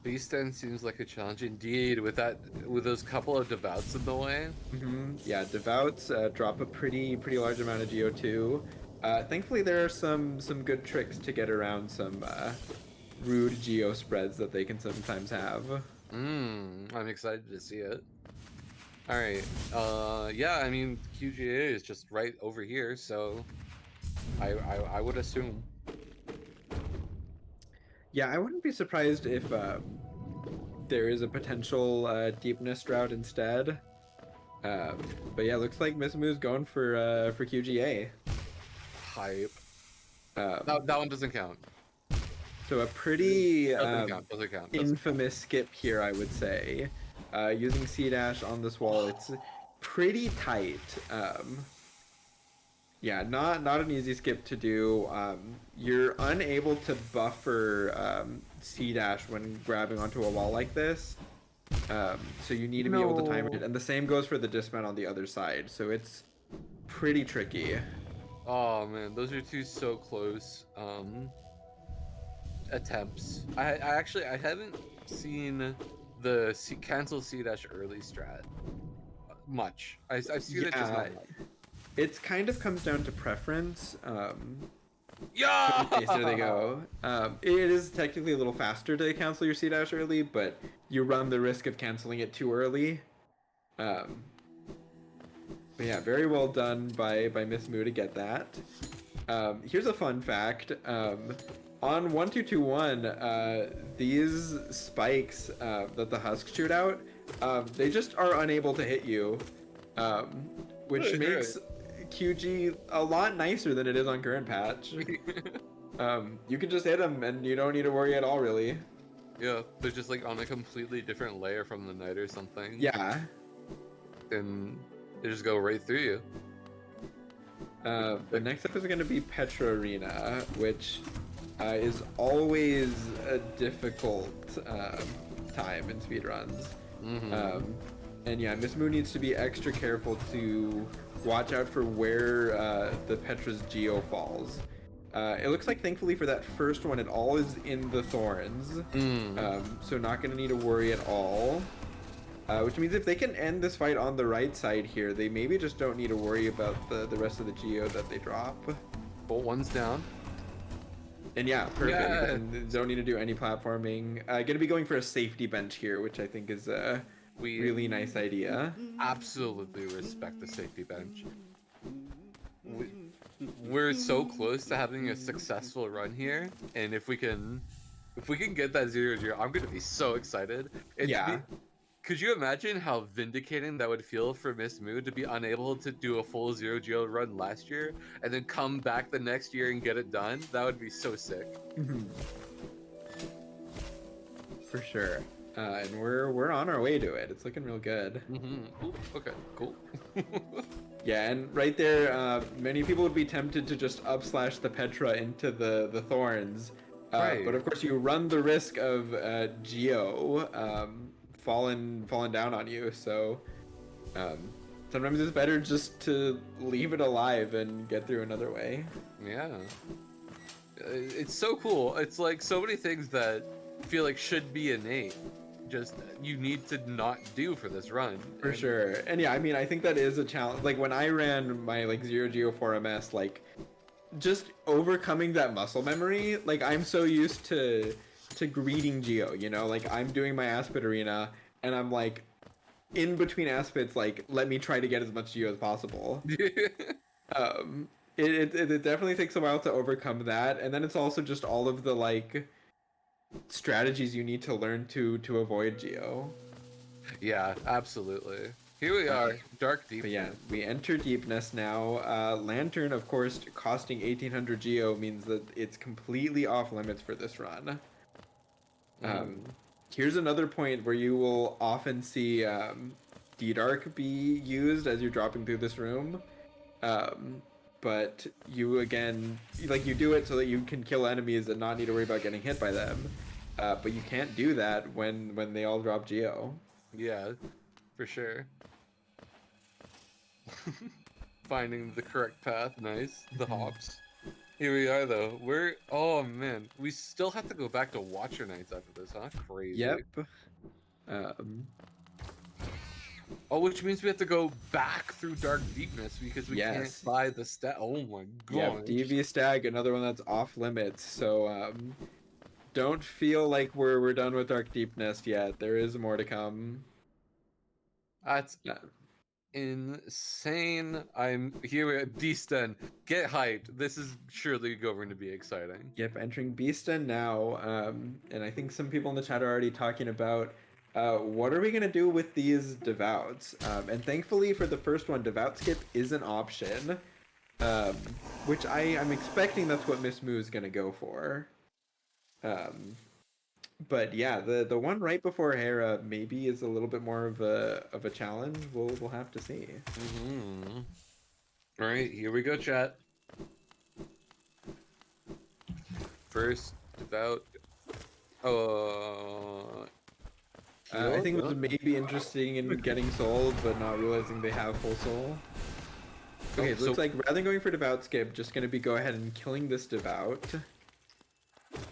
Beastan seems like a challenge indeed with those couple of devouts in the way. Yeah, devouts drop a pretty large amount of Geo too. Thankfully, there are some good tricks to get around some rude Geo spreads that they can sometimes have. I'm excited to see it. All right. Yeah, I mean QGA is just right over here, so I would assume. Yeah, I wouldn't be surprised if there is a potential Deepness Drought instead. But yeah, looks like Miss Moo's going for QGA. Hype. That one doesn't count. So a pretty doesn't count. infamous skip here, I would say. Using C-Dash on this wall, it's pretty tight. Yeah, not an easy skip to do. You're unable to buffer C-Dash when grabbing onto a wall like this. So you need to be able to time it. And the same goes for the dismount on the other side. So it's pretty tricky. Oh man, those are 2 so close attempts. I haven't seen the cancel C-Dash early strat much. I've seen it just not much. It kind of comes down to preference. Yeah. Okay, so there they go. It is technically a little faster to cancel your C-Dash early, but you run the risk of canceling it too early. But yeah, very well done by Miss Moo to get that. Here's a fun fact. On 1221, these spikes that the Husks shoot out, they just are unable to hit you, which makes QG a lot nicer than it is on current patch. You can just hit them and you don't need to worry at all, really. Yeah, they're just like on a completely different layer from the Knight or something. Yeah. and they just go right through you. The next up is going to be Petra Arena, which is always a difficult time in speedruns. And yeah, Miss Moo needs to be extra careful to watch out for where the Petra's Geo falls. It looks like, thankfully, for that first one, it all is in the thorns. So not going to need to worry at all. Which means if they can end this fight on the right side here, they maybe just don't need to worry about the rest of the Geo that they drop. Bolt one's down. And yeah, perfect. Yeah. And don't need to do any platforming. Gonna be going for a safety bench here, which I think is a really nice idea. Absolutely respect the safety bench. We're so close to having a successful run here, and if we can get that 0-0, I'm gonna be so excited. Could you imagine how vindicating that would feel for Miss Moo to be unable to do a full 0-0 run last year and then come back the next year and get it done? That would be so sick. For sure. And we're on our way to it. It's looking real good. Ooh, okay, cool. Yeah, and right there, many people would be tempted to just upslash the Petra into the thorns. Right. But of course, you run the risk of Geo falling down on you. So sometimes it's better just to leave it alive and get through another way. Yeah. It's so cool. It's like so many things that feel like should be innate. Just you need to not do for this run. For sure. And yeah, I mean, I think that is a challenge. Like when I ran my like 0-Geo 4MS, like just overcoming that muscle memory, like I'm so used to greeting Geo, you know, like I'm doing my Aspid Arena and I'm like in between Aspids, like let me try to get as much Geo as possible. It definitely takes a while to overcome that, and then it's also just all of the like strategies you need to learn to avoid Geo. Yeah, absolutely. Here we are, Dark Deep. But yeah, we enter Deepness now. Lantern, of course, costing 1800 Geo means that it's completely off limits for this run. Here's another point where you will often see D-Dark be used as you're dropping through this room. But you, again, like you do it so that you can kill enemies and not need to worry about getting hit by them. But you can't do that when they all drop Geo. Yeah, for sure. Finding the correct path, nice. The hops. Here we are, though. Oh man, we still have to go back to Watcher Nights after this, huh? Crazy. Yep. Oh, which means we have to go back through Dark Deepness because we can't buy the stat. Oh my god. Yeah, Devious Stag, another one that's off limits. So don't feel like we're done with Dark Deepness yet. There is more to come. That's insane. I'm here at Beaston. Get hyped. This is surely going to be exciting. Yep, entering Beaston now. And I think some people in the chat are already talking about what are we gonna do with these Devouts? And thankfully for the first one, Devout Skip is an option, which I'm expecting that's what Miss Moo is gonna go for. But yeah, the one right before Hera maybe is a little bit more of a challenge. We'll have to see. All right, here we go, chat. First Devout. I think it was maybe interesting in getting sold, but not realizing they have full soul. Okay, it looks like rather than going for Devout Skip, just gonna be go ahead and killing this Devout.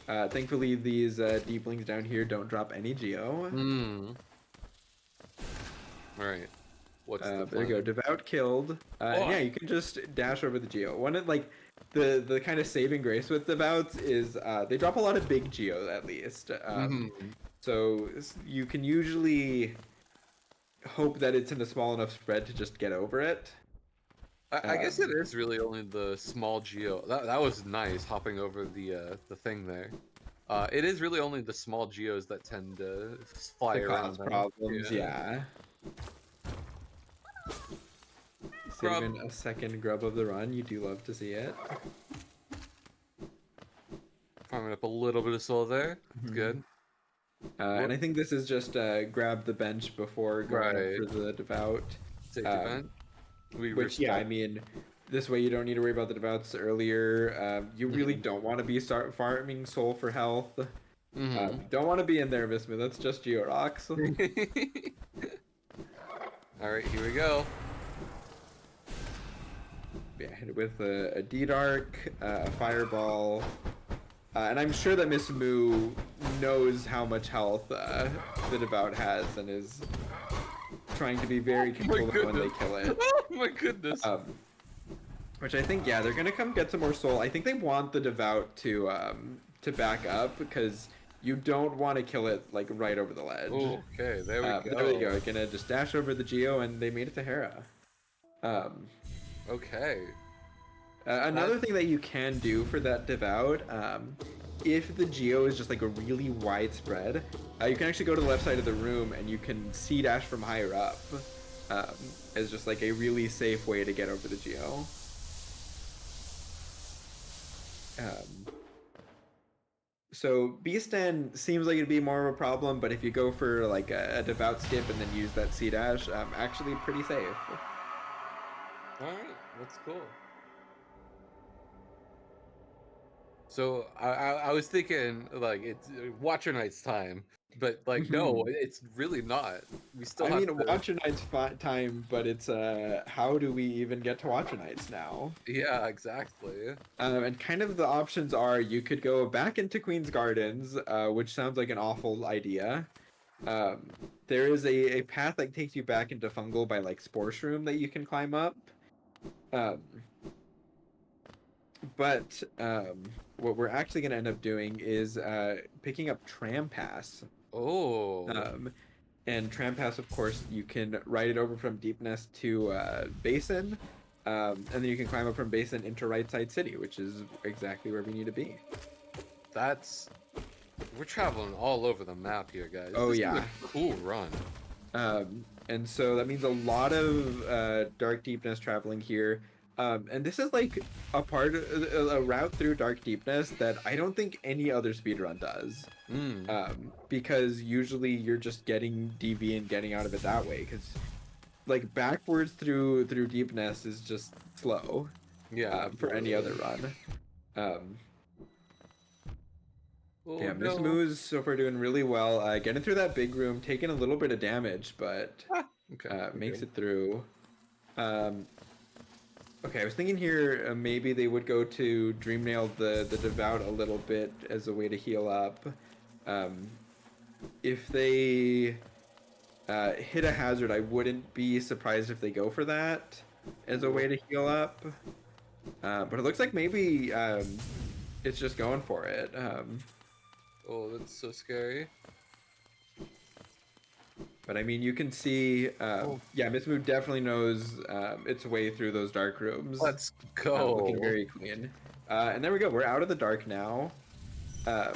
Thankfully, these Deeplings down here don't drop any Geo. Alright. What's there you go, Devout killed. And yeah, you can just dash over the Geo. One of like the kind of saving grace with Devouts is they drop a lot of big Geo at least. So you can usually hope that it's in a small enough spread to just get over it. I guess it is really only the small Geo. That was nice, hopping over the thing there. It is really only the small Geos that tend to fly around. Problems, yeah. Saving a second grub of the run, you do love to see it. Farming up a little bit of soul there. Good. And I think this is just grab the bench before going for the Devout. Safety vent. We Which, yeah, I respect. mean, this way you don't need to worry about the devouts earlier. You really Mhm. don't want to be start farming soul for health. Mhm. Don't want to be in there, Mismu. That's just Georox. All right, here we go. Yeah, hit it with a D-Dark, a Fireball. And I'm sure that Miss Moo knows how much health the Devout has and is trying to be very My careful when they goodness. kill it. Oh my goodness. Um, which I think, yeah, they're gonna come get some more soul. I think they want the Devout to back up because you don't want to kill it like right over the ledge. Okay, there we There we go. go. Gonna just dash over the Geo, and they made it to Hera. Um, Okay. That Another thing that you can do for that devout, if the geo is just like a really wide spread, you can actually go to the left side of the room and you can sea dash from higher up, um, as just like a really safe way to get over the geo. So Beastan seems like it'd be more of a problem, but if you go for like a devout skip and then use that sea dash, actually pretty safe. all right. That's cool. So I was thinking like it's Watcher Knight's time, but like no, it's really not. We still I have mean, to. Watcher Knight's time, but it's how do we even get to Watcher Knights now? Yeah, exactly. And kind of the options are you could go back into Queen's Gardens, which sounds like an awful idea. Um, there is a path that takes you back into Fungal by like Spore Shroom that you can climb up. Um, but what we're actually going to end up doing is picking up Tram Pass. Oh, Um, and Tram Pass, of course, you can ride it over from Deepness to Basin, and then you can climb up from Basin into Right Side City, which is exactly where we need to be. that's we're traveling all over the map here, guys. Oh This is yeah, a cool run. and so that means a lot of Dark Deepness traveling here. And this is like a route through Dark Deepness that I don't think any other speedrun does. Mm, Because usually you're just getting DV and getting out of it that way. Because like backwards through Deepness is just slow yeah, for any other absolutely. run. Um, Oh yeah, Miss no. Moo's so far doing really well. Getting through that big room, taking a little bit of damage, but Ah, okay, we're makes good. it through. Um, okay, I was thinking here maybe they would go to Dreamnail the Devout a little bit as a way to heal up. Um, if they hit a hazard, I wouldn't be surprised if they go for that as a way to heal up. But it looks like maybe it's just going for it. Oh, that's so scary. But I mean, you can see, Oh, yeah, Miss Moo definitely knows its way through those dark rooms. let's Looking go. very clean. And there we go. We're out of the dark now. Um,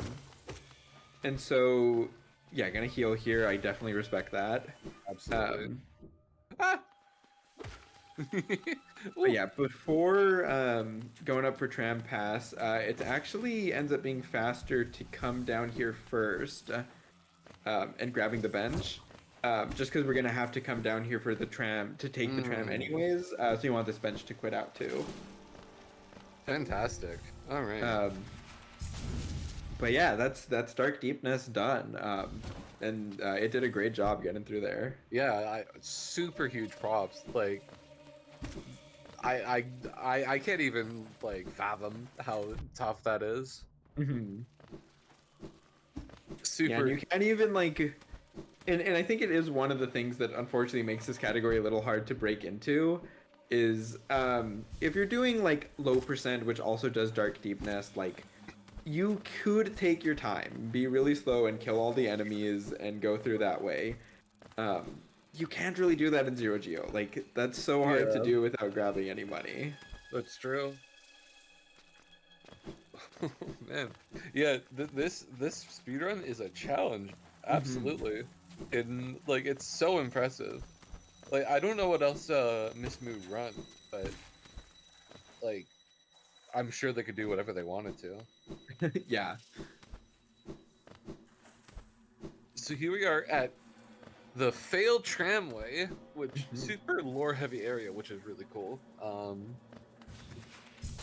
and so, yeah, gonna heal here. I definitely respect that. Absolutely. Um, Ah. but Ooh, yeah, before going up for Tram Pass, it actually ends up being faster to come down here first and grabbing the bench. Just because we're gonna have to come down here for the tram to take the tram mm, anyways, so you want this bench to quit out too. fantastic. All right. Um, but yeah, that's Dark Deepness done, and it did a great job getting through there. Yeah, super huge props. Like I can't even like fathom how tough that is. Hmm. Yeah, and Super. you can't even like, and I think it is one of the things that unfortunately makes this category a little hard to break into, is if you're doing like low percent, which also does Dark Deepness, like you could take your time, be really slow, and kill all the enemies and go through that way. Um, you can't really do that in Zero Geo. Like that's so hard to Yeah, do without grabbing any money. that's true. Man, yeah, this speedrun is a challenge. Hmm. Absolutely, and like it's so impressive. Like I don't know what else Miss Moo run, but like I'm sure they could do whatever they wanted to. Yeah. So here we are at the failed tramway, which Mhm. super lore heavy area, which is really cool.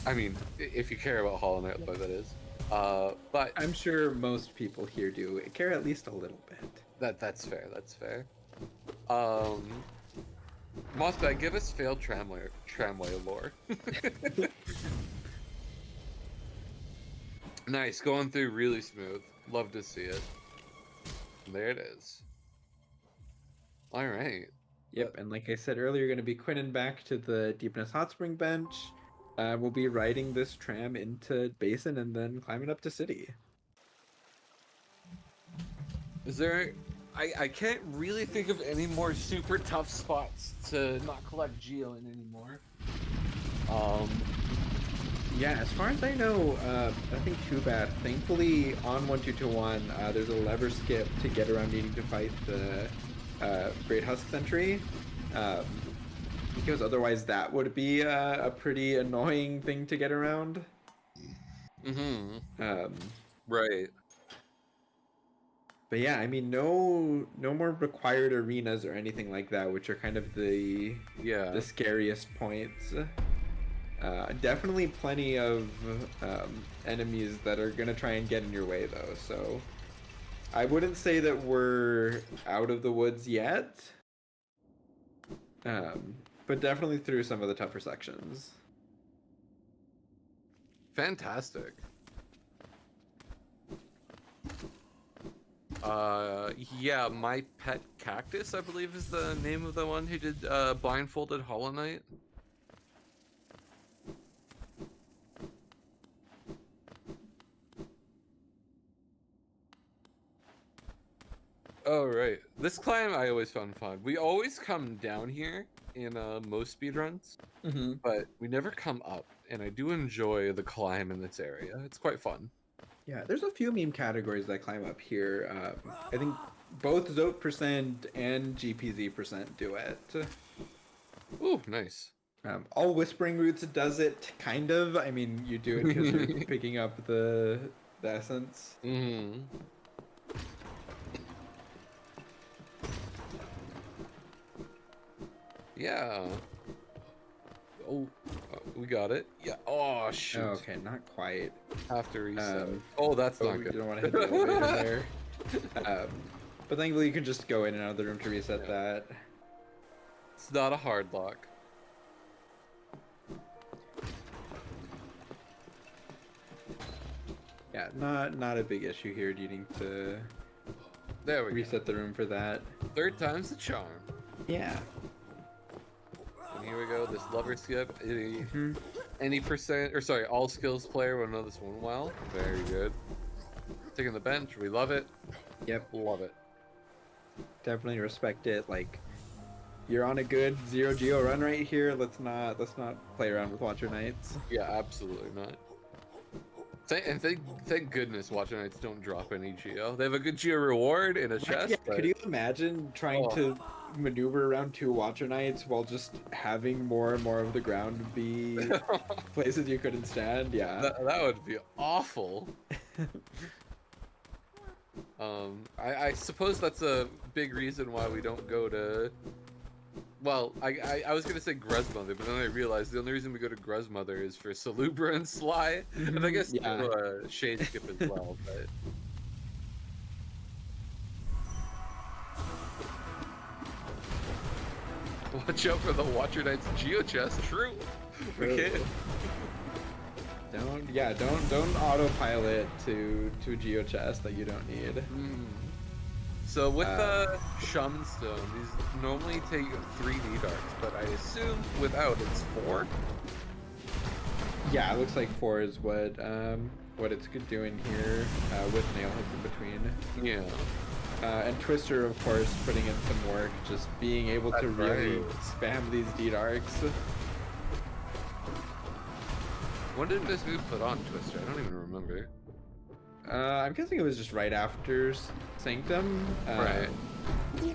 I mean, if you care about Hollow Knight lore, that is. But I'm sure most people here do care at least a little bit. that's fair. That's fair. Um, Mossbag, give us failed tramway lore. Nice, going through really smooth. Love to see it. There it is. All right. Yep, and like I said earlier, going to be quinning back to the Deepness Hot Spring bench. We'll be riding this tram into Basin and then climbing up to City. Is there? I can't really think of any more super tough spots to not collect Geo in anymore. Yeah, as far as I know, nothing too bad. Thankfully, on 1221, there's a lever skip to get around needing to fight the Great Husk Sentry. Because otherwise that would be a pretty annoying thing to get around. Right. But yeah, I mean, no more required arenas or anything like that, which are kind of the Yeah. scariest points. Definitely plenty of enemies that are gonna try and get in your way though, so I wouldn't say that we're out of the woods yet, but definitely through some of the tougher sections. Fantastic. Yeah, My Pet Cactus, I believe, is the name of the one who did Blindfolded Hollow Knight. Oh, right. This climb I always found fun. We always come down here in most speedruns, Mm-hmm. but we never come up, and I do enjoy the climb in this area. It's quite fun. Yeah, there's a few meme categories that climb up here. I think both Zote percent and GPZ percent do it. Ooh, nice. All Whispering Roots does it, kind of. I mean, you do it because you're picking up the essence. Mm-hmm. Yeah. Oh, we got it. Yeah. Oh, shoot. Oh, okay, not quite. Have to reset. Oh, that's not You good. don't want to hit the elevator there. But thankfully, you can just go in and out of the room to reset that. It's not a hard lock. Yeah, not a big issue here needing to There we reset the room for that. go. Third time's the charm. Yeah. And here we go. This lover skip. Mhm. Any percent, or sorry, all skills player will know this one well. Very good. Taking the bench. We love it. Yep. Love it. Definitely respect it. Like, you're on a good 0 Geo run right here. Let's not play around with Watcher Knights. Yeah, absolutely not. Thank goodness Watcher Knights don't drop any Geo. They have a good Geo reward in a chest. Yeah, but... could you imagine trying Oh. to maneuver around 2 Watcher Knights while just having more and more of the ground be places you couldn't stand? Yeah. that would be awful. I suppose that's a big reason why we don't go to. Well, I was gonna say Gruzmother, but then I realized the only reason we go to Gruzmother is for Salubra and Sly, and I guess Yeah. Shade Skip as well. But watch out for the Watcher Knight's Geo chest. True, we True. can't. Don't autopilot to Geo chest that you don't need. Mm. So with Shumstone, these normally take 3D darts, but I assume without it's 4. Yeah, it looks like 4 is what it's good doing here with nail hits in between. Yeah. And Twister, of course, putting in some work, just being able to That's really right. spam these D-Darks. When did this move put on Twister? I don't even remember. I'm guessing it was just right after Sanctum. Right. Well,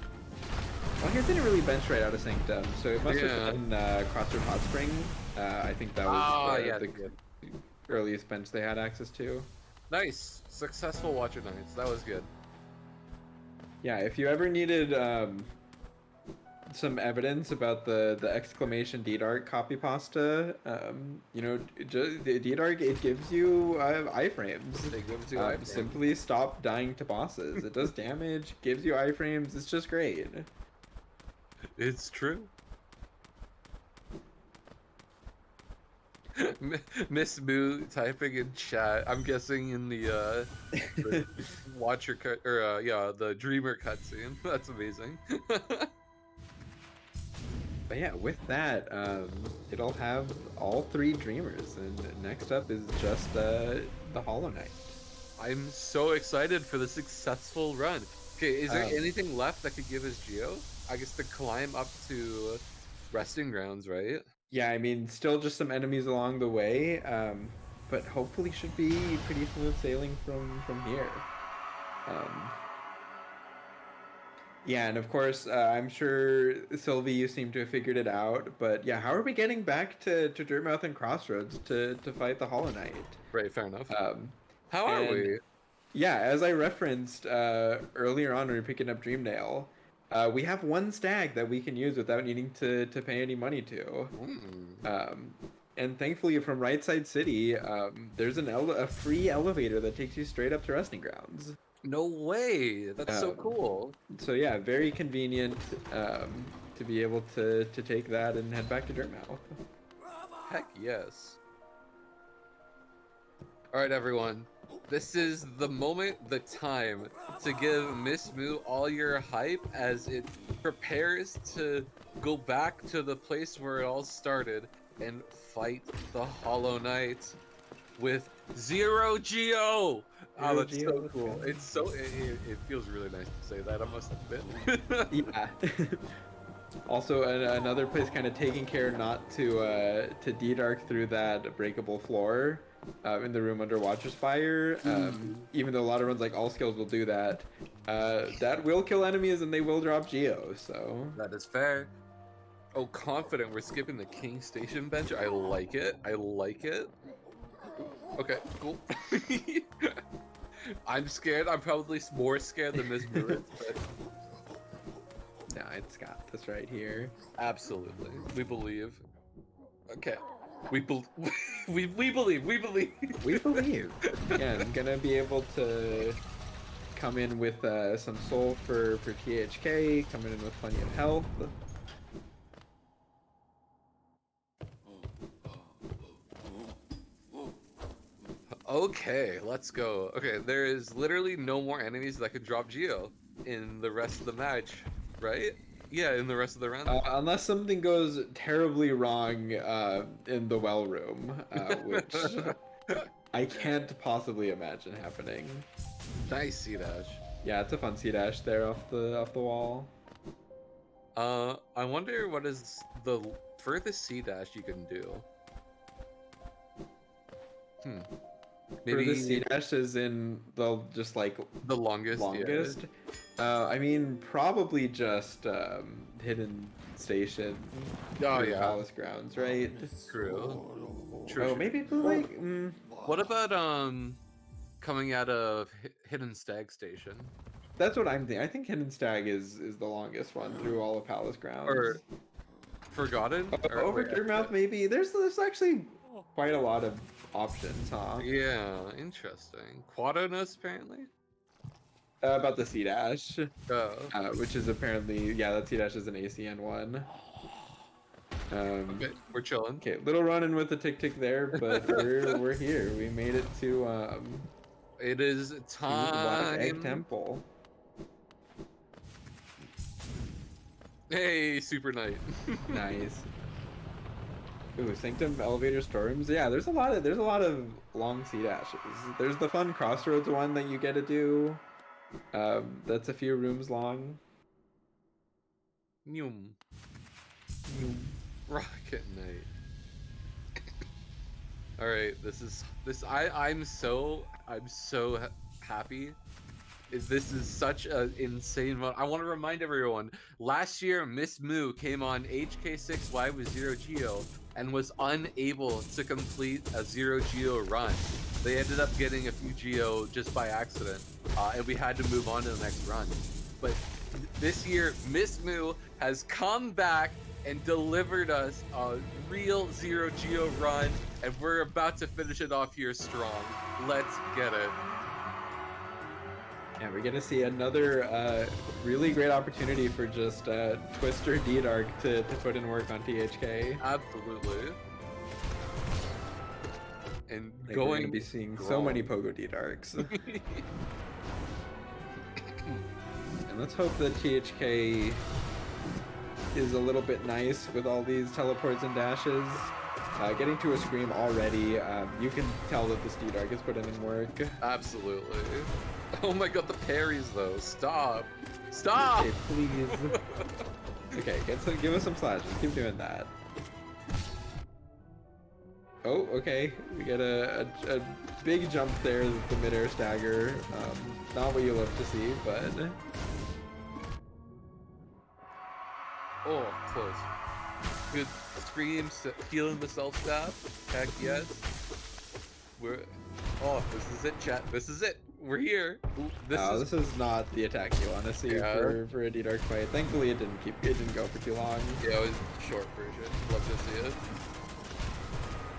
I guess they didn't really bench right out of Sanctum, so it must Yeah. have been Crossroad Hot Spring. I think that was Ah, the, yeah, the good. earliest bench they had access to. Nice. Successful Watcher Knights. That was good. Yeah, if you ever needed some evidence about the exclamation DDARC copy pasta, you know, the DDARC, it gives you iframes. It gives you iframes. Simply stop dying to bosses. It does damage, gives you iframes. It's just great. It's true. Miss Moo typing in chat. I'm guessing in the watcher cut or yeah, the dreamer cutscene. That's amazing. But yeah, with that, it'll have all 3 dreamers, and next up is just the Hollow Knight. I'm so excited for the successful run. Okay, is there anything left that could give us Geo? I guess to climb up to Resting Grounds, right? Yeah, I mean, still just some enemies along the way, but hopefully should be pretty smooth sailing from here. Yeah, and of course, I'm sure, Sylvie, you seem to have figured it out, but yeah, how are we getting back to Dirtmouth and Crossroads to fight the Hollow Knight? Right, fair enough. How are we? Yeah, as I referenced earlier on when we were picking up Dreamnail, we have 1 stag that we can use without needing to pay any money to. And thankfully from Right Side City, there's a free elevator that takes you straight up to Resting Grounds. No way! That's so cool. So yeah, very convenient to be able to take that and head back to Dirtmouth. Heck yes. Alright everyone, this is the moment, the time, to give Miss Moo all your hype as it prepares to go back to the place where it all started and fight the Hollow Knight with 0 Geo! Oh, that's so cool. It's so, it feels really nice to say that, I must admit. Yeah. Also, another place kind of taking care not to DDARC through that breakable floor in the room under Watcher Spire. Even though a lot of runs like All Skills will do that, that will kill enemies and they will drop Geo, so... That is fair. Oh, confident we're skipping the King Station bench. I like it. I like it. Okay, cool. I'm scared. I'm probably more scared than Miss Moo is, but... No, it's got this right here. Absolutely. We believe. Okay. We believe. We believe. We believe. We believe. Yeah, I'm gonna be able to come in with some soul for THK, coming in with plenty of health. Okay, let's go. Okay, there is literally no more enemies that could drop Geo in the rest of the match, right? Yeah, in the rest of the round. Unless something goes terribly wrong in the well room, which I can't possibly imagine happening. Nice C-dash. Yeah, it's a fun C-dash there off the wall. I wonder what is the furthest C-dash you can do. Maybe the C-dash is in the just like the longest. Yeah. I mean, probably just Hidden Station. Oh yeah, Palace Grounds, right? True. Oh, maybe Blue Lake. What about coming out of Hidden Stag Station? That's what I'm thinking. I think Hidden Stag is the longest one through all of Palace Grounds. Or Forgotten? Over Dirtmouth, maybe. There's actually quite a lot of options, huh? Yeah, interesting. Quadonos, apparently? About the C-dash. Oh. Which is apparently, yeah, that C-dash is an ACN one. Okay, we're chilling. Okay, little run-in with the tick there, but we're here. We made it to it is time. Black Egg Temple. Hey, Super Knight. Nice. Ooh, Sanctum Elevator Storms. Yeah, there's a lot of long C-dashes. There's the fun Crossroads one that you get to do. That's a few rooms long. Nyum. Rocket Knight. All right, I'm so happy. This is such an insane mode. I want to remind everyone, last year Miss Moo came on HK6Y with 0 Geo and was unable to complete a 0 Geo run. They ended up getting a few Geo just by accident, and we had to move on to the next run. but this year Miss Moo has come back and delivered us a real Zero Geo run, and we're about to finish it off here strong. Let's get it. And we're gonna see another really great opportunity for just Twister D-Dark to put in work on THK. Absolutely. And We're going gonna be seeing so strong. many Pogo D-Darks. And let's hope that THK is a little bit nice with all these teleports and dashes. Getting to a scream already, you can tell that this D-Dark is putting in work. Absolutely. Oh my god, the parries though. Stop. Stop! Okay, please. Okay, give us some slashes. Keep doing that. Oh, okay. We get a big jump there with the mid-air stagger. Not what you love to see, but... Oh, close. Good screams, healing the self-stab. Heck yes. Oh, this is it, chat. This is it. We're here. Ooh, this is not the attack you want to see for a D-Dark fight. Thankfully, it didn't go for too long. Yeah, it was a short version. Love to see it.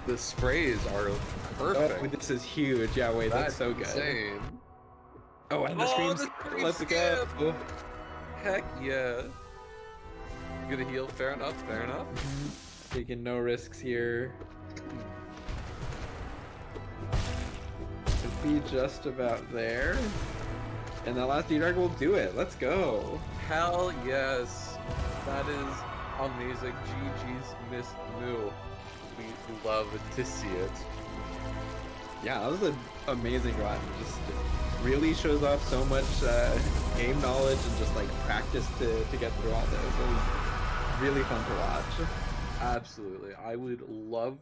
The sprays are perfect. Oh, this is huge. Yeah, wait, that's so good. Insane. Oh, and the screams. Let's go. Heck yeah. Gonna heal. Fair enough. Fair enough. Taking no risks here. Could be just about there. And that last D-Dark will do it. Let's go. Hell yes. That is amazing. GG's Miss Moo. We love to see it. Yeah, that was an amazing run. Just really shows off so much game knowledge and just like practice to get through all this. It was really fun to watch. Absolutely. I would love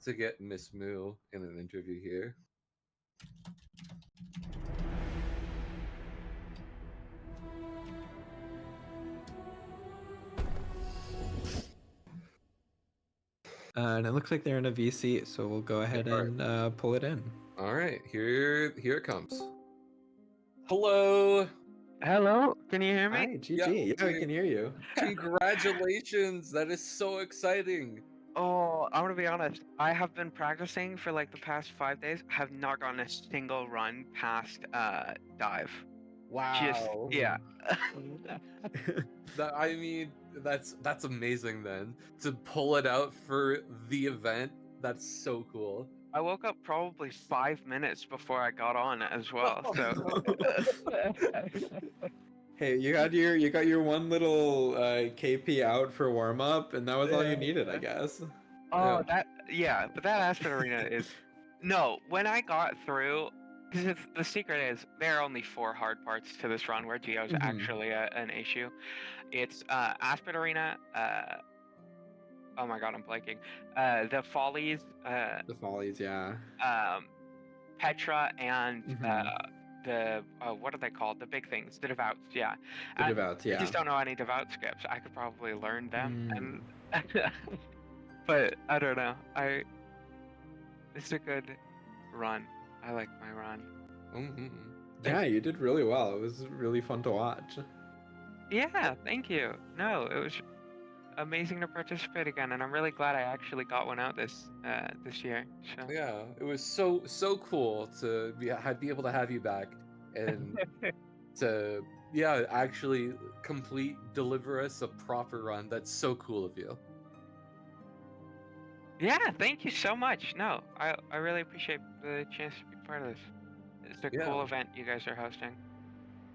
to get Miss Moo in an interview here. And it looks like they're in a VC, so we'll go ahead and pull it in. All right, here it comes. Hello. Hello, can you hear me? Hi, GG. Yeah, we can hear you. Congratulations. That is so exciting. Oh, I'm gonna be honest. I have been practicing for like the past 5 days. Have not gotten a single run past dive. Wow. Yeah. I mean, that's amazing then. To pull it out for the event, that's so cool. I woke up probably 5 minutes before I got on as well. So Hey, you got your one little KP out for warm up, and that was all you needed, I guess. oh, but that Aspen Arena is no. When I got through, because the secret is there are only 4 hard parts to this run where Geo is actually an issue. It's Aspen Arena. Oh my god, I'm blanking. The Follies. The Follies, yeah. Petra and the what are they called? The big things, the Devouts. Yeah. The Devouts, yeah. I just don't know any Devout scripts. I could probably learn them, and but I don't know. It's a good run. I like my run. Yeah, you did really well. It was really fun to watch. Yeah, thank you. No, it was amazing to participate again, and I'm really glad I actually got one out this year. So. Yeah, it was so cool to be able to have you back and to actually deliver us a proper run. That's so cool of you. Yeah, thank you so much. No, I really appreciate the chance to be part of this. It's a cool event you guys are hosting.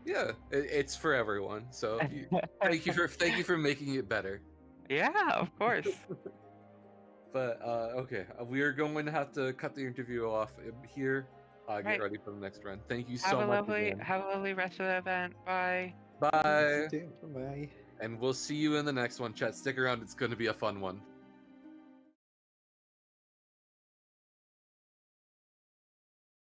Yeah, it's for everyone. So thank you for making it better. Yeah, of course. But okay, we are going to have to cut the interview off here. Get ready for the next run. Thank you so much. Have a lovely rest of the event. Bye. Bye. Bye. And we'll see you in the next one, chat. Stick around. It's going to be a fun one.